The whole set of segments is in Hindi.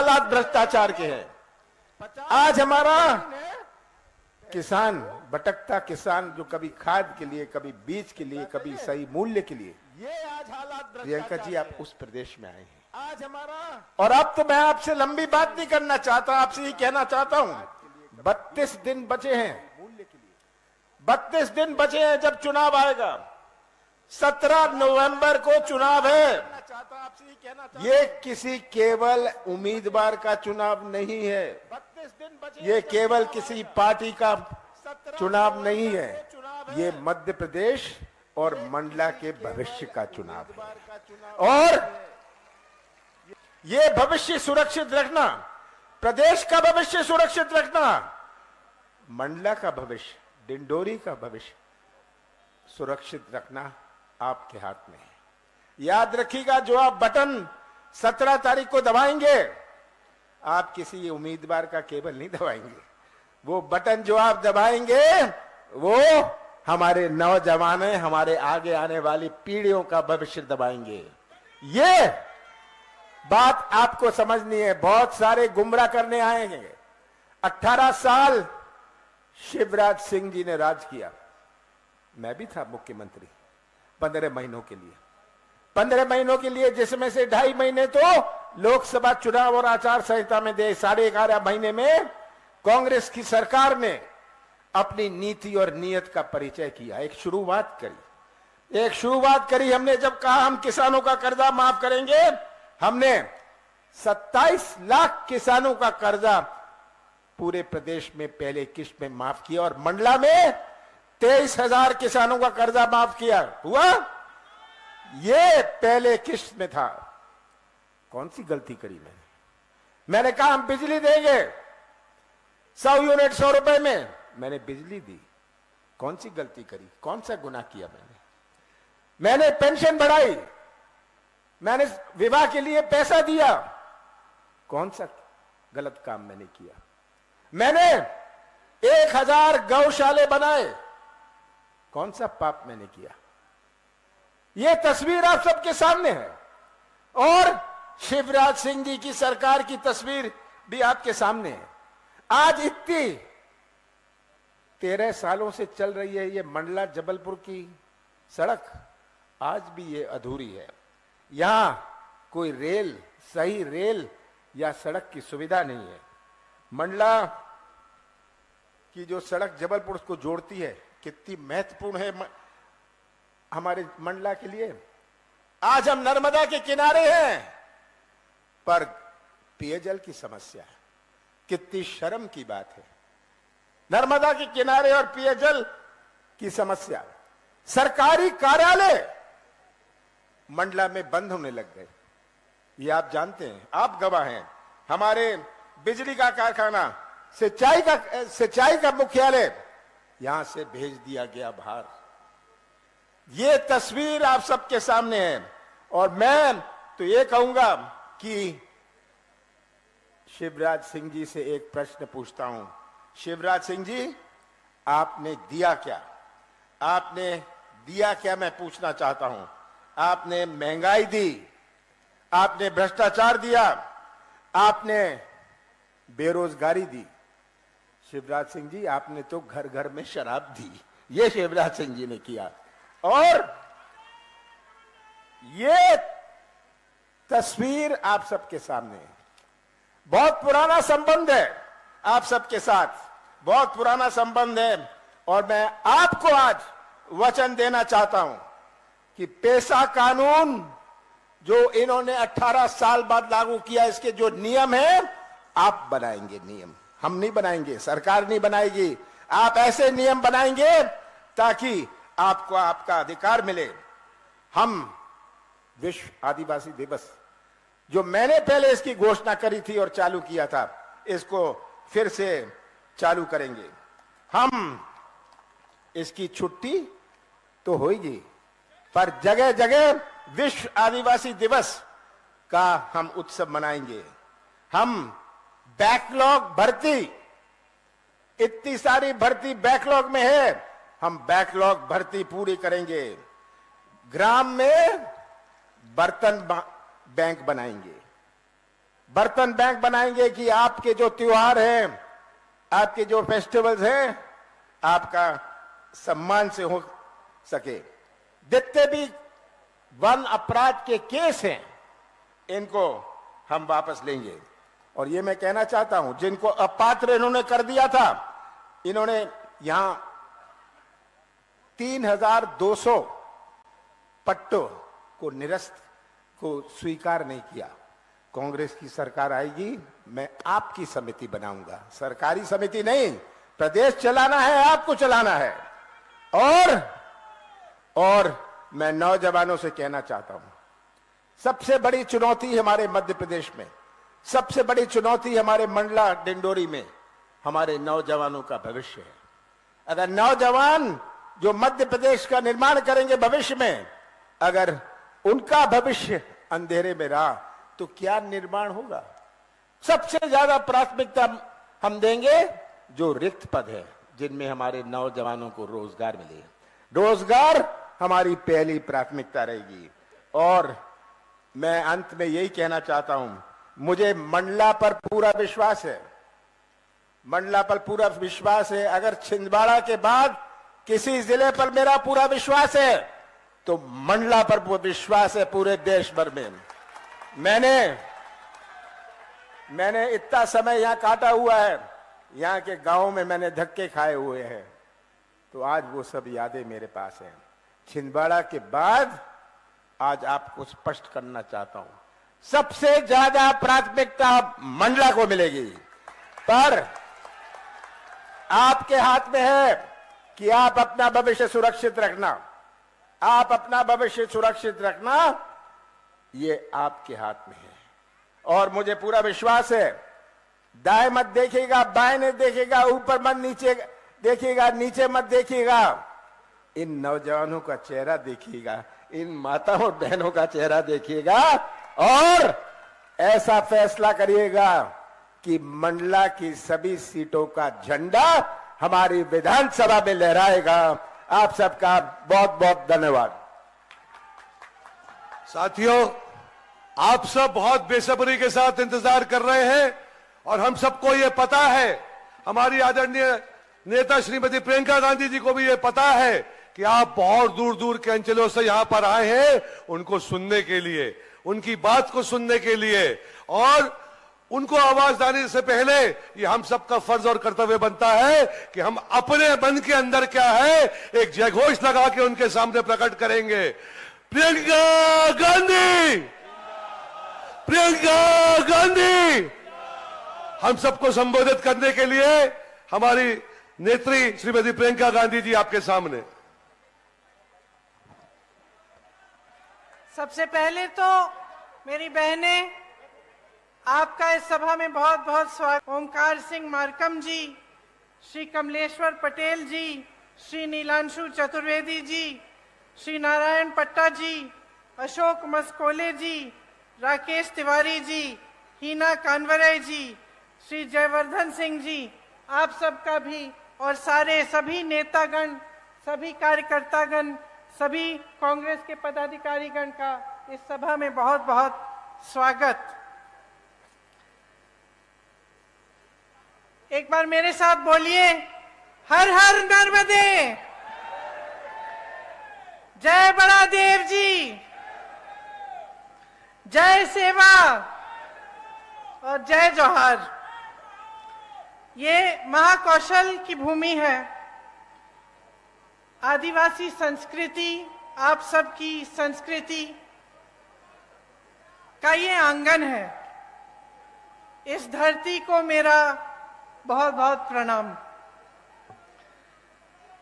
हालात भ्रष्टाचार के हैं। आज हमारा किसान, भटकता किसान, जो कभी खाद के लिए, कभी बीज के लिए, कभी सही मूल्य के लिए, ये आज हालात। प्रियंका जी, आप उस प्रदेश में आए हैं आज हमारा, और अब तो मैं आपसे लंबी बात नहीं करना चाहता, आपसे ही कहना चाहता हूं, 32 दिन बचे हैं, 32 दिन बचे हैं जब चुनाव आएगा। 17 नवंबर को चुनाव है। ये किसी केवल उम्मीदवार का चुनाव नहीं है, ये केवल किसी पार्टी का चुनाव नहीं है, ये मध्य प्रदेश और मंडला के भविष्य का चुनाव है। और ये भविष्य सुरक्षित रखना, प्रदेश का भविष्य सुरक्षित रखना, मंडला का भविष्य, डिंडोरी का भविष्य सुरक्षित रखना आपके हाथ में है। याद रखिएगा, जो आप बटन 17 तारीख को दबाएंगे, आप किसी उम्मीदवार का केवल नहीं दबाएंगे, वो बटन जो आप दबाएंगे वो हमारे नौजवान, हमारे आगे आने वाली पीढ़ियों का भविष्य दबाएंगे। ये बात आपको समझनी है। बहुत सारे गुमराह करने आएंगे। 18 साल शिवराज सिंह जी ने राज किया, मैं भी था मुख्यमंत्री 15 महीनों के लिए, 15 महीनों के लिए, जिसमें से 2.5 महीने तो लोकसभा चुनाव और आचार संहिता में दे। 11.5 महीने में कांग्रेस की सरकार ने अपनी नीति और नीयत का परिचय किया, एक शुरुआत करी हमने। जब कहा हम किसानों का कर्जा माफ करेंगे, हमने 27 लाख किसानों का कर्जा पूरे प्रदेश में पहले किश्त में माफ किया, और मंडला में 23,000 किसानों का कर्जा माफ किया हुआ। ये पहले किश्त में था। कौन सी गलती करी मैंने कहा हम बिजली देंगे 100 यूनिट 100 रुपए में, मैंने बिजली दी। कौन सी गलती करी, कौन सा गुनाह किया मैंने पेंशन बढ़ाई, मैंने विवाह के लिए पैसा दिया, कौन सा गलत काम मैंने किया। मैंने 1000 गौशाले बनाए, कौन सा पाप मैंने किया। यह तस्वीर आप सबके सामने है, और शिवराज सिंह जी की सरकार की तस्वीर भी आपके सामने है। आज इतनी 13 सालों से चल रही है ये मंडला जबलपुर की सड़क, आज भी ये अधूरी है। यहां कोई रेल, सही रेल या सड़क की सुविधा नहीं है। मंडला की जो सड़क जबलपुर को जोड़ती है, कितनी महत्वपूर्ण है हमारे मंडला के लिए। आज हम नर्मदा के किनारे हैं, पर पेयजल की समस्या है। कितनी शर्म की बात है, नर्मदा के किनारे और पेयजल की समस्या। सरकारी कार्यालय मंडला में बंद होने लग गए, ये आप जानते हैं, आप गवाह हैं। हमारे बिजली का कारखाना, सिंचाई का मुख्यालय यहां से भेज दिया गया बाहर। ये तस्वीर आप सबके सामने है, और मैं तो ये कहूंगा कि शिवराज सिंह जी से एक प्रश्न पूछता हूं। शिवराज सिंह जी, आपने दिया क्या? आपने दिया क्या, मैं पूछना चाहता हूं। आपने महंगाई दी, आपने भ्रष्टाचार दिया, आपने बेरोजगारी दी। शिवराज सिंह जी, आपने तो घर घर में शराब दी, ये शिवराज सिंह जी ने किया। और ये तस्वीर आप सबके सामने है। बहुत पुराना संबंध है आप सबके साथ, बहुत पुराना संबंध है, और मैं आपको आज वचन देना चाहता हूं कि पेशा कानून जो इन्होंने 18 साल बाद लागू किया, इसके जो नियम है, आप बनाएंगे नियम, हम नहीं बनाएंगे, सरकार नहीं बनाएगी। आप ऐसे नियम बनाएंगे ताकि आपको आपका अधिकार मिले। हम विश्व आदिवासी दिवस, जो मैंने पहले इसकी घोषणा करी थी और चालू किया था, इसको फिर से चालू करेंगे। हम इसकी छुट्टी तो होगी, पर जगह जगह विश्व आदिवासी दिवस का हम उत्सव मनाएंगे। हम बैकलॉग भर्ती, इतनी सारी भर्ती बैकलॉग में है, हम बैकलॉग भर्ती पूरी करेंगे। ग्राम में बर्तन बैंक बनाएंगे, बर्तन बैंक बनाएंगे कि आपके जो त्योहार हैं, आपके जो फेस्टिवल्स हैं, आपका सम्मान से हो सके। जितने भी वन अपराध के केस हैं, इनको हम वापस लेंगे। और ये मैं कहना चाहता हूं, जिनको अपात्र इन्होंने कर दिया था, इन्होंने यहां 3200 पट्टों को निरस्त को स्वीकार नहीं किया। कांग्रेस की सरकार आएगी, मैं आपकी समिति बनाऊंगा, सरकारी समिति नहीं। प्रदेश चलाना है, आपको चलाना है। और मैं नौजवानों से कहना चाहता हूं, सबसे बड़ी चुनौती हमारे मध्य प्रदेश में, सबसे बड़ी चुनौती हमारे मंडला डिंडोरी में हमारे नौजवानों का भविष्य है। अगर नौजवान जो मध्य प्रदेश का निर्माण करेंगे भविष्य में, अगर उनका भविष्य अंधेरे में रहा तो क्या निर्माण होगा? सबसे ज्यादा प्राथमिकता हम देंगे जो रिक्त पद है, जिनमें हमारे नौजवानों को रोजगार मिले। रोजगार हमारी पहली प्राथमिकता रहेगी। और मैं अंत में यही कहना चाहता हूं, मुझे मंडला पर पूरा विश्वास है, मंडला पर पूरा विश्वास है। अगर छिंदवाड़ा के बाद किसी जिले पर मेरा पूरा विश्वास है तो मंडला पर विश्वास है पूरे देश भर में। मैंने इतना समय यहां काटा हुआ है, यहां के गांवों में मैंने धक्के खाए हुए हैं, तो आज वो सब यादें मेरे पास हैं। छिंदवाड़ा के बाद आज आपको स्पष्ट करना चाहता हूं, सबसे ज्यादा प्राथमिकता मंडला को मिलेगी। पर आपके हाथ में है कि आप अपना भविष्य सुरक्षित रखना, आप अपना भविष्य सुरक्षित रखना, ये आपके हाथ में है। और मुझे पूरा विश्वास है, दाएं मत देखिएगा, बाएं नहीं देखिएगा, ऊपर मत नीचे देखिएगा, नीचे मत देखिएगा, इन नौजवानों का चेहरा देखिएगा, इन माताओं और बहनों का चेहरा देखिएगा और ऐसा फैसला करिएगा कि मंडला की सभी सीटों का झंडा हमारी विधानसभा में लहराएगा। आप सबका बहुत बहुत धन्यवाद। साथियों, आप सब बहुत बेसब्री के साथ इंतजार कर रहे हैं और हम सबको ये पता है, हमारी आदरणीय नेता श्रीमती प्रियंका गांधी जी को भी ये पता है कि आप बहुत दूर दूर के अंचलों से यहां पर आए हैं उनको सुनने के लिए, उनकी बात को सुनने के लिए, और उनको आवाज देने से पहले ये हम सबका फर्ज और कर्तव्य बनता है कि हम अपने मन के अंदर क्या है एक जयघोष लगा के उनके सामने प्रकट करेंगे। प्रियंका गांधी, प्रियंका गांधी। हम सबको संबोधित करने के लिए हमारी नेत्री श्रीमती प्रियंका गांधी जी आपके सामने। सबसे पहले तो मेरी बहनें, आपका इस सभा में बहुत बहुत स्वागत। ओमकार सिंह मार्कम जी, श्री कमलेश्वर पटेल जी, श्री नीलांशु चतुर्वेदी जी, श्री नारायण पट्टा जी, अशोक मस्कोले जी, राकेश तिवारी जी, हीना कानवरे जी, श्री जयवर्धन सिंह जी, आप सबका भी और सारे सभी नेतागण, सभी कार्यकर्तागण, सभी कांग्रेस के पदाधिकारीगण का इस सभा में बहुत बहुत स्वागत। एक बार मेरे साथ बोलिए, हर हर नर्मदे, जय बड़ा देव जी, जय सेवा और जय जोहार। ये महाकौशल की भूमि है, आदिवासी संस्कृति, आप सबकी संस्कृति का ये आंगन है। इस धरती को मेरा बहुत बहुत प्रणाम।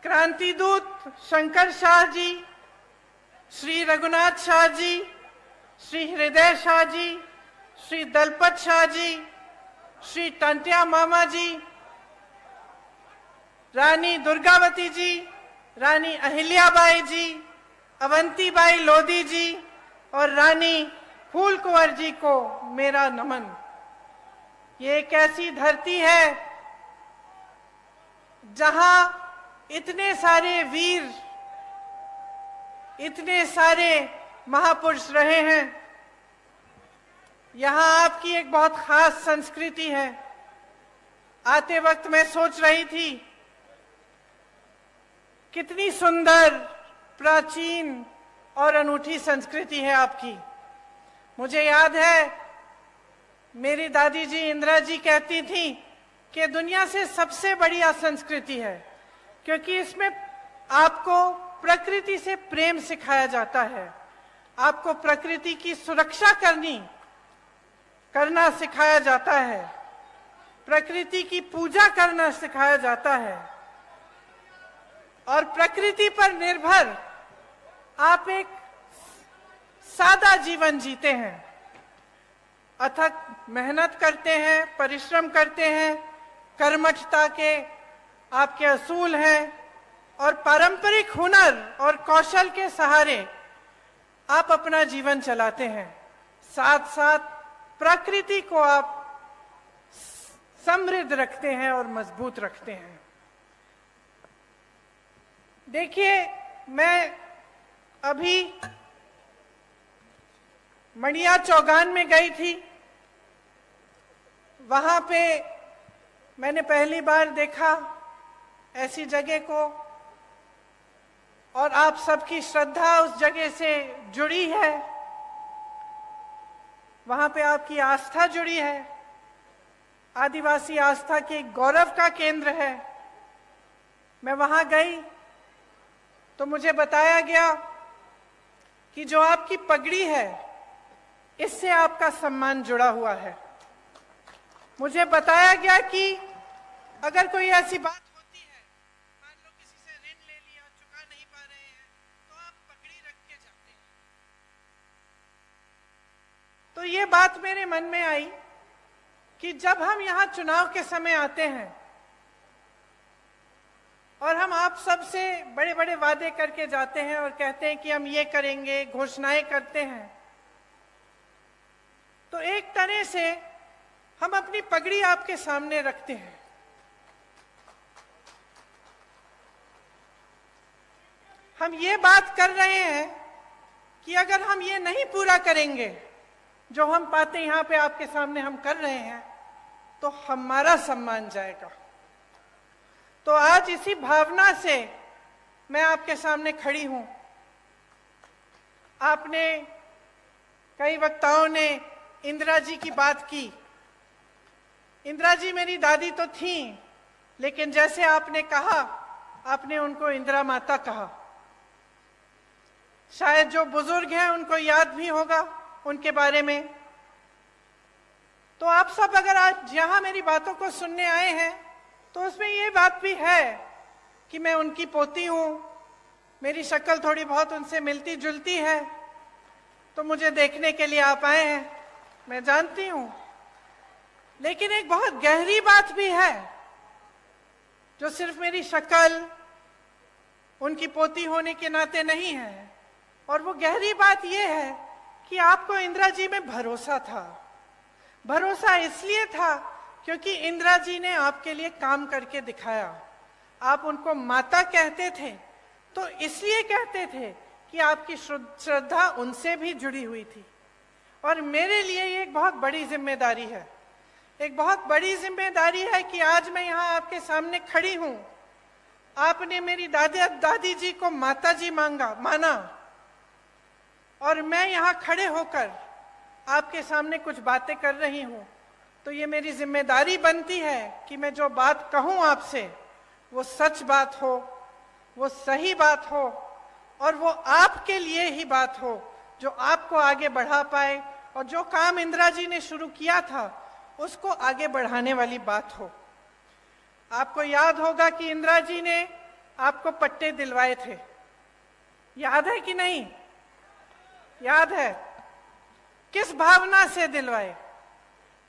क्रांति दूत शंकर शाह जी, श्री रघुनाथ शाह जी, श्री हृदय शाह जी, श्री दलपत शाह जी, श्री टंटिया मामा जी, रानी दुर्गावती जी, रानी अहिल्याबाई जी, अवंतीबाई लोधी जी और रानी फूल कुंवर जी को मेरा नमन। ये एक ऐसी धरती है जहां इतने सारे वीर, इतने सारे महापुरुष रहे हैं। यहाँ आपकी एक बहुत खास संस्कृति है। आते वक्त मैं सोच रही थी कितनी सुंदर, प्राचीन और अनूठी संस्कृति है आपकी। मुझे याद है मेरी दादी जी इंदिरा जी कहती थी कि दुनिया से सबसे बढ़िया संस्कृति है, क्योंकि इसमें आपको प्रकृति से प्रेम सिखाया जाता है, आपको प्रकृति की सुरक्षा करना सिखाया जाता है, प्रकृति की पूजा करना सिखाया जाता है और प्रकृति पर निर्भर आप एक सादा जीवन जीते हैं, अथक मेहनत करते हैं, परिश्रम करते हैं, कर्मठता के आपके असूल हैं और पारंपरिक हुनर और कौशल के सहारे आप अपना जीवन चलाते हैं। साथ साथ प्रकृति को आप समृद्ध रखते हैं और मजबूत रखते हैं। देखिए, मैं अभी मणिया चौगान में गई थी। वहां पे मैंने पहली बार देखा ऐसी जगह को, और आप सबकी श्रद्धा उस जगह से जुड़ी है, वहां पे आपकी आस्था जुड़ी है। आदिवासी आस्था के गौरव का केंद्र है। मैं वहां गई तो मुझे बताया गया कि जो आपकी पगड़ी है, इससे आपका सम्मान जुड़ा हुआ है। मुझे बताया गया कि अगर कोई ऐसी बात होती है, मान लो किसी से ऋण ले लिया, चुका नहीं पा रहे हैं, तो आप पगड़ी रख के जाते हैं। तो ये बात मेरे मन में आई कि जब हम यहाँ चुनाव के समय आते हैं और हम आप सब से बड़े बड़े वादे करके जाते हैं और कहते हैं कि हम ये करेंगे, घोषणाएं करते हैं, तो एक तरह से हम अपनी पगड़ी आपके सामने रखते हैं। हम ये बात कर रहे हैं कि अगर हम ये नहीं पूरा करेंगे जो हम पाते यहाँ पे आपके सामने हम कर रहे हैं, तो हमारा सम्मान जाएगा। तो आज इसी भावना से मैं आपके सामने खड़ी हूं। आपने, कई वक्ताओं ने इंदिरा जी की बात की। इंदिरा जी मेरी दादी तो थी, लेकिन जैसे आपने कहा, आपने उनको इंदिरा माता कहा। शायद जो बुजुर्ग हैं उनको याद भी होगा उनके बारे में। तो आप सब अगर आज यहां मेरी बातों को सुनने आए हैं, तो उसमें ये बात भी है कि मैं उनकी पोती हूं, मेरी शक्ल थोड़ी बहुत उनसे मिलती जुलती है, तो मुझे देखने के लिए आप आए हैं, मैं जानती हूं। लेकिन एक बहुत गहरी बात भी है, जो सिर्फ मेरी शक्ल उनकी पोती होने के नाते नहीं है, और वो गहरी बात ये है कि आपको इंदिरा जी में भरोसा था। भरोसा इसलिए था क्योंकि इंदिरा जी ने आपके लिए काम करके दिखाया। आप उनको माता कहते थे, तो इसलिए कहते थे कि आपकी श्रद्धा उनसे भी जुड़ी हुई थी। और मेरे लिए ये एक बहुत बड़ी जिम्मेदारी है, एक बहुत बड़ी जिम्मेदारी है कि आज मैं यहाँ आपके सामने खड़ी हूँ। आपने मेरी दादी जी को माता जी माना, और मैं यहाँ खड़े होकर आपके सामने कुछ बातें कर रही हूँ। तो ये मेरी जिम्मेदारी बनती है कि मैं जो बात कहूँ आपसे, वो सच बात हो, वो सही बात हो, और वो आपके लिए ही बात हो, जो आपको आगे बढ़ा पाए, और जो काम इंदिरा जी ने शुरू किया था उसको आगे बढ़ाने वाली बात हो। आपको याद होगा कि इंदिरा जी ने आपको पट्टे दिलवाए थे, याद है कि नहीं? याद है। किस भावना से दिलवाए?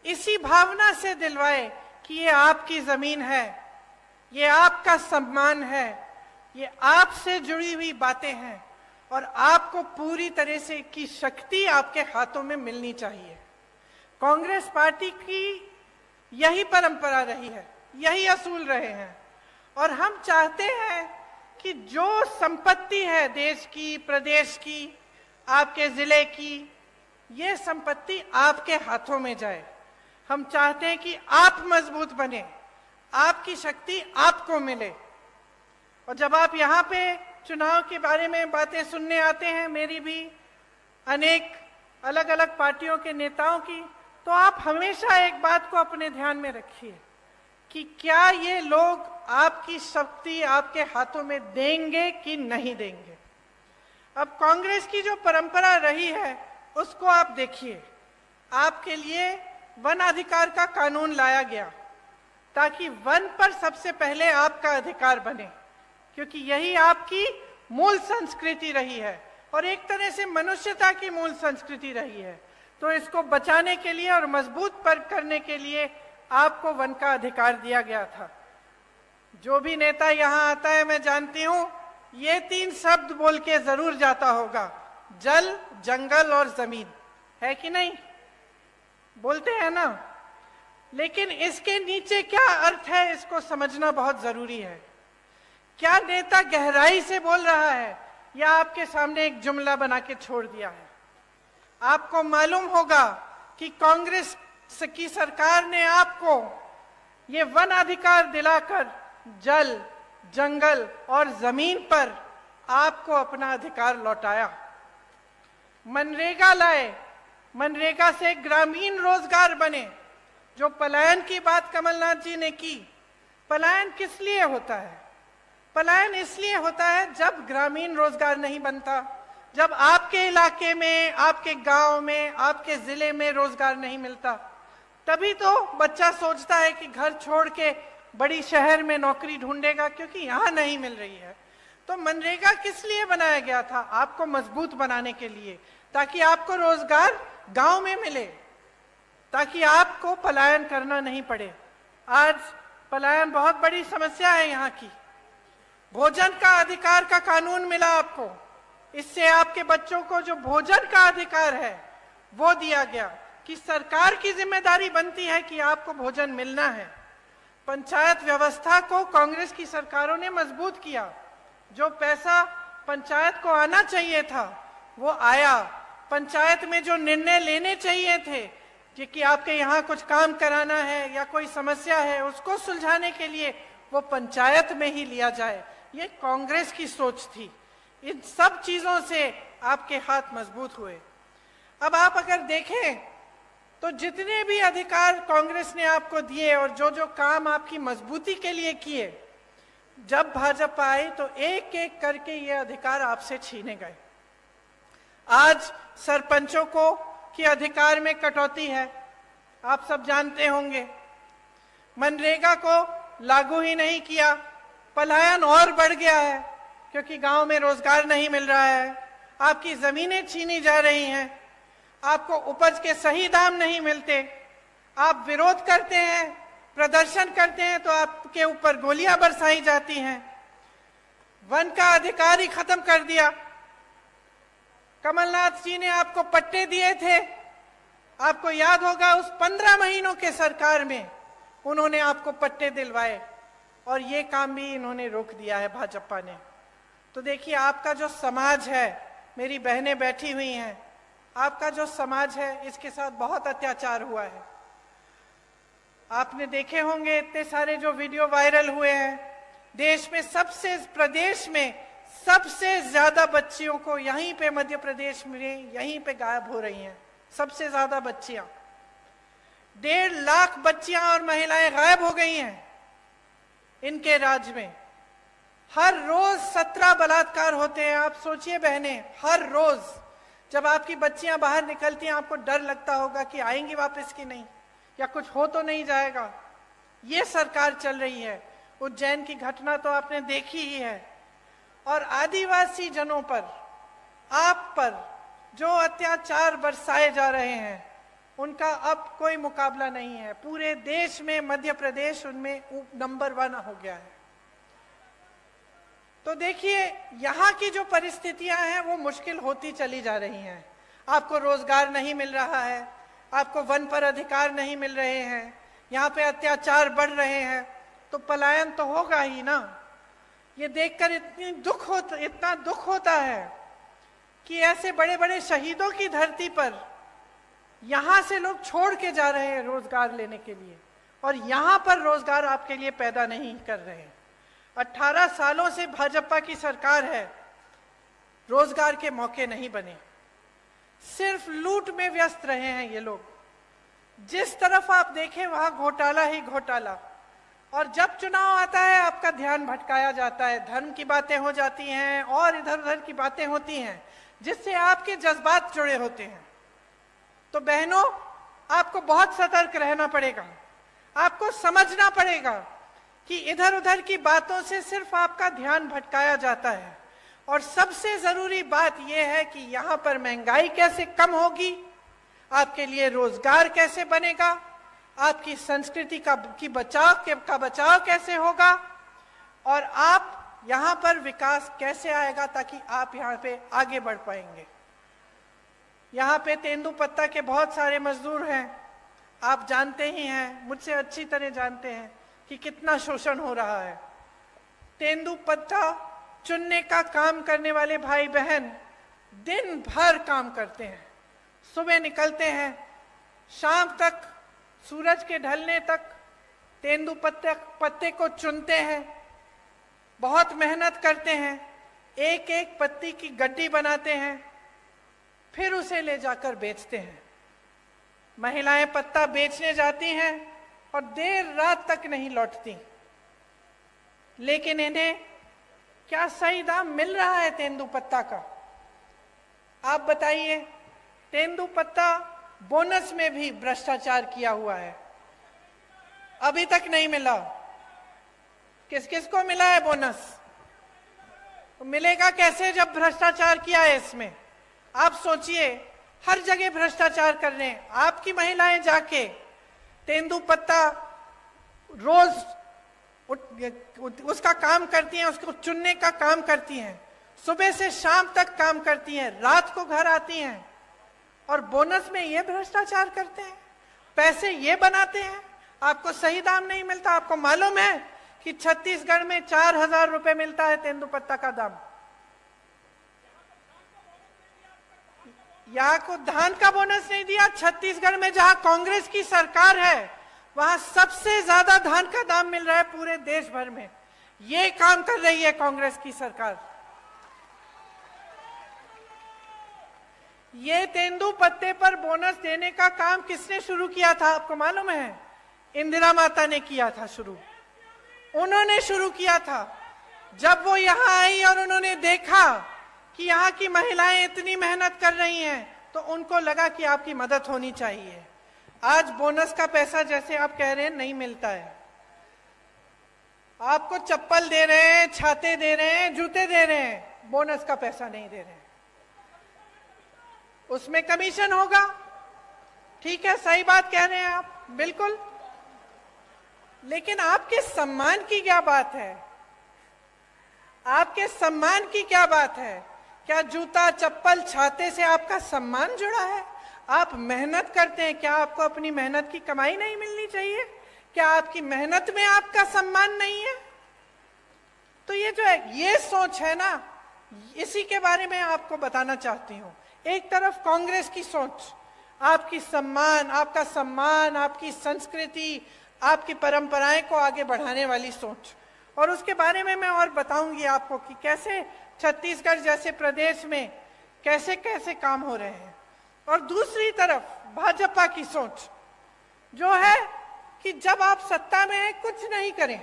इसी भावना से दिलवाए कि ये आपकी जमीन है, ये आपका सम्मान है, ये आपसे जुड़ी हुई बातें हैं, और आपको पूरी तरह से की शक्ति आपके हाथों में मिलनी चाहिए। कांग्रेस पार्टी की यही परंपरा रही है, यही असूल रहे हैं, और हम चाहते हैं कि जो संपत्ति है देश की, प्रदेश की, आपके जिले की, ये संपत्ति आपके हाथों में जाए। हम चाहते हैं कि आप मजबूत बने, आपकी शक्ति आपको मिले। और जब आप यहाँ पे चुनाव के बारे में बातें सुनने आते हैं, मेरी भी अनेक अलग अलग पार्टियों के नेताओं की, तो आप हमेशा एक बात को अपने ध्यान में रखिए कि क्या ये लोग आपकी शक्ति आपके हाथों में देंगे कि नहीं देंगे। अब कांग्रेस की जो परंपरा रही है उसको आप देखिए। आपके लिए वन अधिकार का कानून लाया गया ताकि वन पर सबसे पहले आपका अधिकार बने, क्योंकि यही आपकी मूल संस्कृति रही है और एक तरह से मनुष्यता की मूल संस्कृति रही है। तो इसको बचाने के लिए और मजबूत पर करने के लिए आपको वन का अधिकार दिया गया था। जो भी नेता यहाँ आता है, मैं जानती हूँ ये 3 शब्द बोल के जरूर जाता होगा, जल, जंगल और जमीन, है कि नहीं? बोलते हैं ना। लेकिन इसके नीचे क्या अर्थ है, इसको समझना बहुत जरूरी है। क्या नेता गहराई से बोल रहा है या आपके सामने एक जुमला बना के छोड़ दिया है? आपको मालूम होगा कि कांग्रेस की सरकार ने आपको ये वन अधिकार दिलाकर जल, जंगल और जमीन पर आपको अपना अधिकार लौटाया। मनरेगा लाए, मनरेगा से ग्रामीण रोजगार बने। जो पलायन की बात कमलनाथ जी ने की, पलायन किस लिए होता है? पलायन इसलिए होता है जब ग्रामीण रोजगार नहीं बनता, जब आपके इलाके में, आपके गांव में, आपके जिले में रोजगार नहीं मिलता, तभी तो बच्चा सोचता है कि घर छोड़ के बड़ी शहर में नौकरी ढूंढेगा, क्योंकि यहाँ नहीं मिल रही है। तो मनरेगा किस लिए बनाया गया था? आपको मजबूत बनाने के लिए, ताकि आपको रोजगार गांव में मिले, ताकि आपको पलायन करना नहीं पड़े। आज पलायन बहुत बड़ी समस्या है यहाँ की। भोजन का अधिकार का कानून मिला आपको, इससे आपके बच्चों को जो भोजन का अधिकार है वो दिया गया कि सरकार की जिम्मेदारी बनती है कि आपको भोजन मिलना है। पंचायत व्यवस्था को कांग्रेस की सरकारों ने मजबूत किया। जो पैसा पंचायत को आना चाहिए था वो आया। पंचायत में जो निर्णय लेने चाहिए थे कि आपके यहाँ कुछ काम कराना है या कोई समस्या है, उसको सुलझाने के लिए वो पंचायत में ही लिया जाए, ये कांग्रेस की सोच थी। इन सब चीजों से आपके हाथ मजबूत हुए। अब आप अगर देखें तो जितने भी अधिकार कांग्रेस ने आपको दिए और जो जो काम आपकी मजबूती के लिए किए, जब भाजपा आई तो एक एक करके ये अधिकार आपसे छीने गए। आज सरपंचों को के अधिकार में कटौती है, आप सब जानते होंगे। मनरेगा को लागू ही नहीं किया, पलायन और बढ़ गया है क्योंकि गांव में रोजगार नहीं मिल रहा है। आपकी जमीनें छीनी जा रही हैं, आपको उपज के सही दाम नहीं मिलते, आप विरोध करते हैं, प्रदर्शन करते हैं तो आपके ऊपर गोलियां बरसाई जाती हैं। वन का अधिकार ही खत्म कर दिया। कमलनाथ जी ने आपको पट्टे दिए थे, आपको याद होगा उस 15 महीनों के सरकार में उन्होंने आपको पट्टे दिलवाए और ये काम भी इन्होंने रोक दिया है भाजपा ने। तो देखिए आपका जो समाज है, मेरी बहनें बैठी हुई हैं, आपका जो समाज है इसके साथ बहुत अत्याचार हुआ है। आपने देखे होंगे इतने सारे जो वीडियो वायरल हुए हैं। देश में प्रदेश में सबसे ज्यादा बच्चियों को यहीं पे मध्य प्रदेश में यहीं पे गायब हो रही हैं, सबसे ज्यादा बच्चियां। 1.5 लाख बच्चियां और महिलाएं गायब हो गई हैं इनके राज्य में। हर रोज 17 बलात्कार होते हैं। आप सोचिए बहनें, हर रोज जब आपकी बच्चियां बाहर निकलती हैं आपको डर लगता होगा कि आएंगी वापस कि नहीं, या कुछ हो तो नहीं जाएगा। ये सरकार चल रही है। उज्जैन की घटना तो आपने देखी ही है। और आदिवासी जनों पर, आप पर जो अत्याचार बरसाए जा रहे हैं उनका अब कोई मुकाबला नहीं है। पूरे देश में मध्य प्रदेश उनमें नंबर 1 हो गया है। तो देखिए यहाँ की जो परिस्थितियां हैं वो मुश्किल होती चली जा रही हैं। आपको रोजगार नहीं मिल रहा है, आपको वन पर अधिकार नहीं मिल रहे हैं, यहाँ पे अत्याचार बढ़ रहे हैं, तो पलायन तो होगा ही ना। ये देखकर इतना दुख होता है कि ऐसे बड़े बड़े शहीदों की धरती पर यहां से लोग छोड़ के जा रहे हैं रोजगार लेने के लिए, और यहां पर रोजगार आपके लिए पैदा नहीं कर रहे हैं। 18 सालों से भाजपा की सरकार है, रोजगार के मौके नहीं बने, सिर्फ लूट में व्यस्त रहे हैं ये लोग। जिस तरफ आप देखें वहां घोटाला ही घोटाला, और जब चुनाव आता है आपका ध्यान भटकाया जाता है, धर्म की बातें हो जाती हैं और इधर उधर की बातें होती हैं जिससे आपके जज्बात जुड़े होते हैं। तो बहनों, आपको बहुत सतर्क रहना पड़ेगा, आपको समझना पड़ेगा कि इधर उधर की बातों से सिर्फ आपका ध्यान भटकाया जाता है, और सबसे जरूरी बात यह है कि यहां पर महंगाई कैसे कम होगी, आपके लिए रोजगार कैसे बनेगा, आपकी संस्कृति का बचाव कैसे होगा, और आप यहां पर विकास कैसे आएगा ताकि आप यहां पे आगे बढ़ पाएंगे। यहाँ पे तेंदुपत्ता के बहुत सारे मजदूर हैं, आप जानते ही हैं, मुझसे अच्छी तरह जानते हैं कि कितना शोषण हो रहा है। तेंदुपत्ता चुनने का काम करने वाले भाई बहन दिन भर काम करते हैं, सुबह निकलते हैं, शाम तक सूरज के ढलने तक तेंदुपत्ते को चुनते हैं, बहुत मेहनत करते हैं, एक एक पत्ती की गड्डी बनाते हैं, फिर उसे ले जाकर बेचते हैं। महिलाएं पत्ता बेचने जाती हैं और देर रात तक नहीं लौटती, लेकिन इन्हें क्या सही दाम मिल रहा है तेंदुपत्ता का? आप बताइए। तेंदुपत्ता बोनस में भी भ्रष्टाचार किया हुआ है, अभी तक नहीं मिला। किस किस को मिला है बोनस? तो मिलेगा कैसे जब भ्रष्टाचार किया है इसमें? आप सोचिए, हर जगह भ्रष्टाचार कर रहे हैं। आपकी महिलाएं जाके तेंदुपत्ता रोज उसका काम करती हैं, उसको चुनने का काम करती हैं, सुबह से शाम तक काम करती हैं, रात को घर आती हैं, और बोनस में ये भ्रष्टाचार करते हैं, पैसे ये बनाते हैं, आपको सही दाम नहीं मिलता। आपको मालूम है कि छत्तीसगढ़ में 4000 रुपए मिलता है तेंदुपत्ता का दाम। यहाँ को धान का बोनस नहीं दिया। छत्तीसगढ़ में जहां कांग्रेस की सरकार है वहां सबसे ज्यादा धान का दाम मिल रहा है पूरे देश भर में। ये काम कर रही है कांग्रेस की सरकार। ये तेंदुपत्ते पर बोनस देने का काम किसने शुरू किया था आपको मालूम है? इंदिरा माता ने किया था शुरू। उन्होंने शुरू किया था। जब वो यहाँ आई और उन्होंने देखा कि यहाँ की महिलाएं इतनी मेहनत कर रही हैं, तो उनको लगा कि आपकी मदद होनी चाहिए। आज बोनस का पैसा जैसे आप कह रहे हैं नहीं मिलता है। आपको चप्पल दे रहे हैं, छाते दे रहे हैं, जूते दे रहे हैं, बोनस का पैसा नहीं दे रहे हैं। उसमें कमीशन होगा। ठीक है, सही बात कह रहे हैं आप, बिल्कुल। लेकिन आपके सम्मान की क्या बात है? आपके सम्मान की क्या बात है? क्या जूता, चप्पल, छाते से आपका सम्मान जुड़ा है? आप मेहनत करते हैं, क्या आपको अपनी मेहनत की कमाई नहीं मिलनी चाहिए? क्या आपकी मेहनत में आपका सम्मान नहीं है? तो ये जो है, ये सोच है ना, इसी के बारे में आपको बताना चाहती हूं। एक तरफ कांग्रेस की सोच, आपकी सम्मान, आपका सम्मान, आपकी संस्कृति, आपकी परंपराएं को आगे बढ़ाने वाली सोच, और उसके बारे में मैं और बताऊंगी आपको कि कैसे छत्तीसगढ़ जैसे प्रदेश में कैसे कैसे काम हो रहे हैं। और दूसरी तरफ भाजपा की सोच जो है कि जब आप सत्ता में हैं कुछ नहीं करें,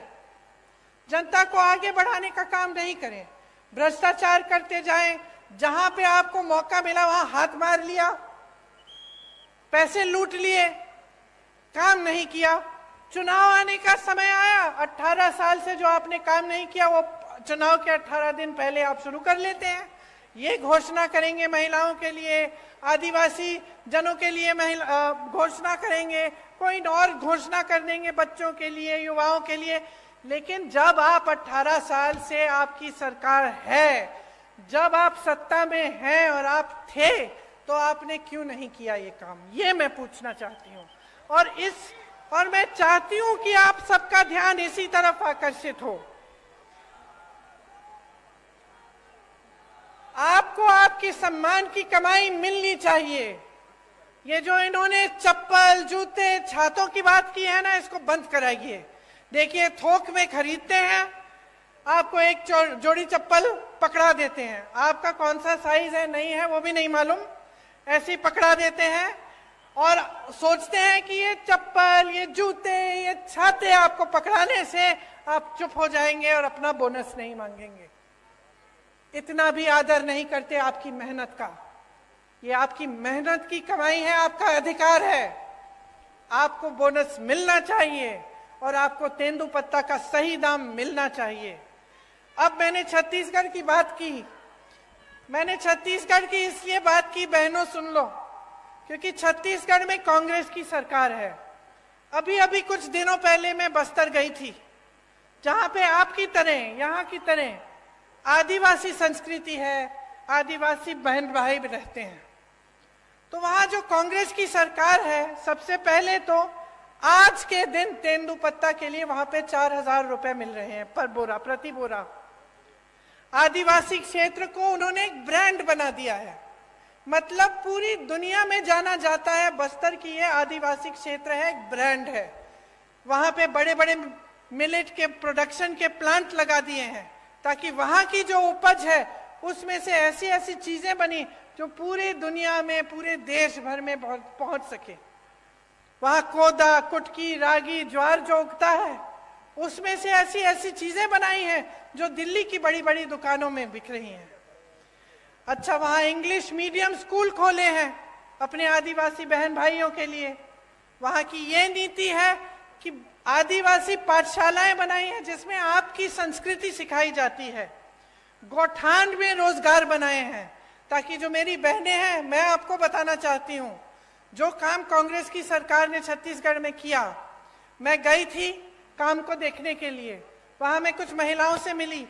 जनता को आगे बढ़ाने का काम नहीं करें, भ्रष्टाचार करते जाएं, जहां पे आपको मौका मिला वहां हाथ मार लिया, पैसे लूट लिए, काम नहीं किया। चुनाव आने का समय आया, 18 साल से जो आपने काम नहीं किया वो चुनाव के 18 दिन पहले आप शुरू कर लेते हैं। ये घोषणा करेंगे महिलाओं के लिए, आदिवासी जनों के लिए घोषणा करेंगे, कोई और घोषणा कर देंगे बच्चों के लिए, युवाओं के लिए। लेकिन जब आप 18 साल से आपकी सरकार है, जब आप सत्ता में हैं और आप थे, तो आपने क्यों नहीं किया ये काम? ये मैं पूछना चाहती हूँ। और मैं चाहती हूं कि आप सबका ध्यान इसी तरफ आकर्षित हो। आपको आपकी सम्मान की कमाई मिलनी चाहिए। ये जो इन्होंने चप्पल, जूते, छातों की बात की है ना, इसको बंद कराइए। देखिए, थोक में खरीदते हैं, आपको एक जोड़ी चप्पल पकड़ा देते हैं, आपका कौन सा साइज है नहीं है वो भी नहीं मालूम, ऐसे ही पकड़ा देते हैं और सोचते हैं कि ये चप्पल, ये जूते, ये छाते आपको पकड़ाने से आप चुप हो जाएंगे और अपना बोनस नहीं मांगेंगे। इतना भी आदर नहीं करते आपकी मेहनत का। ये आपकी मेहनत की कमाई है, आपका अधिकार है, आपको बोनस मिलना चाहिए और आपको तेंदुपत्ता का सही दाम मिलना चाहिए। अब मैंने छत्तीसगढ़ की बात की, मैंने छत्तीसगढ़ की इसलिए बात की, बहनों सुन लो, क्योंकि छत्तीसगढ़ में कांग्रेस की सरकार है। अभी अभी कुछ दिनों पहले मैं बस्तर गई थी, जहां पे आपकी तरह, यहाँ की तरह आदिवासी संस्कृति है, आदिवासी बहन भाई रहते हैं। तो वहां जो कांग्रेस की सरकार है, सबसे पहले तो आज के दिन तेंदुपत्ता के लिए वहां पे 4,000 रुपए मिल रहे हैं पर बोरा, प्रति बोरा। आदिवासी क्षेत्र को उन्होंने एक ब्रांड बना दिया है, मतलब पूरी दुनिया में जाना जाता है बस्तर की ये आदिवासी क्षेत्र है, एक ब्रांड है। वहां पे बड़े बड़े मिलेट के प्रोडक्शन के प्लांट लगा दिए हैं, ताकि वहां की जो उपज है उसमें से ऐसी ऐसी चीजें बनी जो पूरी दुनिया में, पूरे देश भर में पहुंच सके। वहां कोदा, कुटकी, रागी, ज्वार जो उगता है, उसमें से ऐसी ऐसी चीजें बनाई हैं जो दिल्ली की बड़ी बड़ी दुकानों में बिक रही हैं। अच्छा, वहां इंग्लिश मीडियम स्कूल खोले हैं अपने आदिवासी बहन भाइयों के लिए। वहां की ये नीति है कि आदिवासी पाठशालाएं बनाई हैं जिसमें आपकी संस्कृति सिखाई जाती है। गौठान में रोजगार बनाए हैं, ताकि जो मेरी बहनें हैं, मैं आपको बताना चाहती हूं, जो काम कांग्रेस की सरकार ने छत्तीसगढ़ में किया, मैं गई थी काम को देखने के लिए। वहां मैं कुछ महिलाओं से मिली,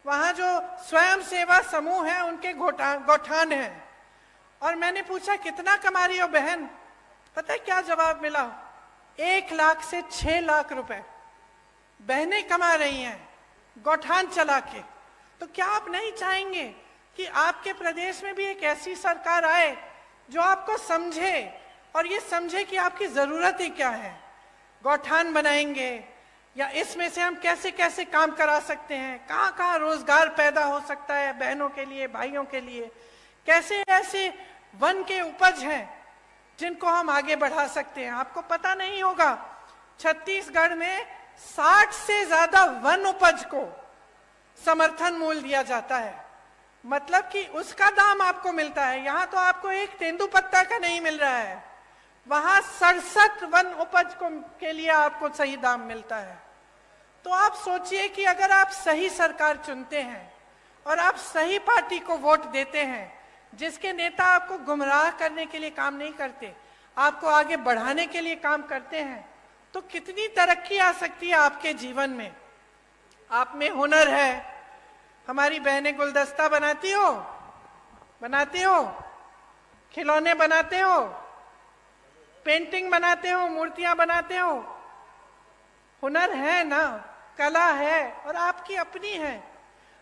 वहां जो स्वयं सेवा समूह है उनके गौठान हैं, और मैंने पूछा कितना कमा रही हो बहन? पता है क्या जवाब मिला? 1 लाख से 6 लाख रुपए बहनें कमा रही हैं गौठान चला के। तो क्या आप नहीं चाहेंगे कि आपके प्रदेश में भी एक ऐसी सरकार आए जो आपको समझे और ये समझे कि आपकी जरूरतें क्या है? गौठान बनाएंगे या इसमें से हम कैसे कैसे काम करा सकते हैं, कहाँ कहाँ रोजगार पैदा हो सकता है बहनों के लिए, भाइयों के लिए, कैसे ऐसे वन के उपज हैं जिनको हम आगे बढ़ा सकते हैं। आपको पता नहीं होगा, छत्तीसगढ़ में 60 से ज्यादा वन उपज को समर्थन मूल्य दिया जाता है, मतलब कि उसका दाम आपको मिलता है। यहाँ तो आपको एक तेंदुपत्ता का नहीं मिल रहा है, वहां 67 वन उपज के लिए आपको सही दाम मिलता है। तो आप सोचिए कि अगर आप सही सरकार चुनते हैं और आप सही पार्टी को वोट देते हैं, जिसके नेता आपको गुमराह करने के लिए काम नहीं करते, आपको आगे बढ़ाने के लिए काम करते हैं, तो कितनी तरक्की आ सकती है आपके जीवन में। आप में हुनर है, हमारी बहनें गुलदस्ता बनाती हो, खिलौने बनाते हो, पेंटिंग बनाते हो, मूर्तियां बनाते हो, हुनर है ना, कला है और आपकी अपनी है।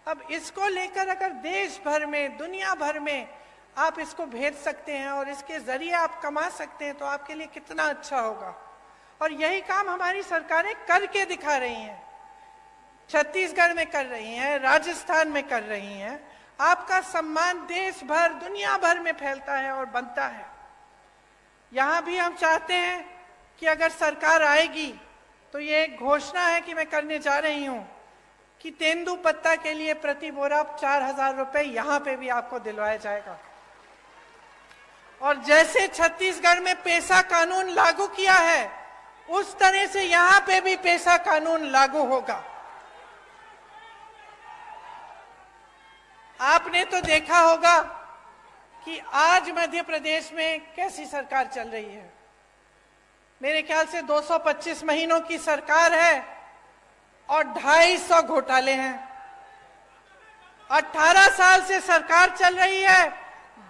अब इसको लेकर अगर देश भर में, दुनिया भर में आप इसको भेज सकते हैं और इसके जरिए आप कमा सकते हैं, तो आपके लिए कितना अच्छा होगा। और यही काम हमारी सरकारें करके दिखा रही हैं, छत्तीसगढ़ में कर रही हैं, राजस्थान में कर रही हैं। आपका सम्मान देश भर, दुनिया भर में फैलता है और बनता है। यहां भी हम चाहते हैं कि अगर सरकार आएगी तो ये एक घोषणा है कि मैं करने जा रही हूं कि तेंदुपत्ता के लिए प्रति बोरा 4,000 रुपए यहां पे भी आपको दिलवाया जाएगा। और जैसे छत्तीसगढ़ में पेशा कानून लागू किया है, उस तरह से यहां पे भी पेशा कानून लागू होगा। आपने तो देखा होगा कि आज मध्य प्रदेश में कैसी सरकार चल रही है। मेरे ख्याल से 225 महीनों की सरकार है और 250 घोटाले हैं। 18 साल से सरकार चल रही है,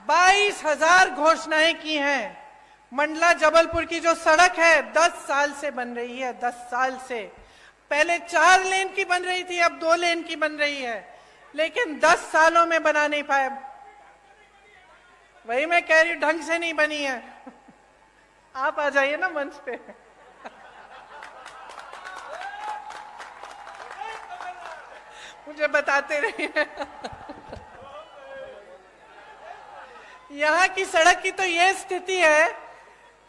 22,000 घोषणाएं की हैं। मंडला जबलपुर की जो सड़क है 10 साल से बन रही है, 10 साल से। पहले 4 लेन की बन रही थी, अब 2 लेन की बन रही है, लेकिन 10 सालों में बना नहीं पाए। वही मैं कह रही हूं, ढंग से नहीं बनी है। आप आ जाइए ना मंच पे। मुझे बताते रहिए। यहाँ की सड़क की तो ये स्थिति है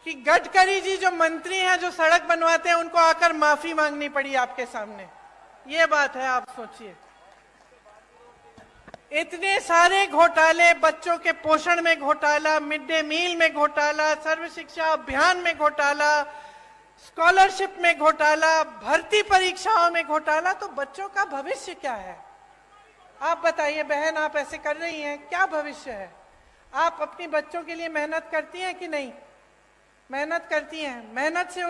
कि गडकरी जी जो मंत्री हैं, जो सड़क बनवाते हैं, उनको आकर माफी मांगनी पड़ी आपके सामने। ये बात है, आप सोचिए। इतने सारे घोटाले, बच्चों के पोषण में घोटाला, मिड डे मील में घोटाला, सर्व शिक्षा अभियान में घोटाला, स्कॉलरशिप में घोटाला, भर्ती परीक्षाओं में घोटाला, तो बच्चों का भविष्य क्या है? आप बताइए बहन, आप ऐसे कर रही हैं, क्या भविष्य है? आप अपनी बच्चों के लिए मेहनत करती हैं कि नहीं? मेहनत करती हैं, मेहनत से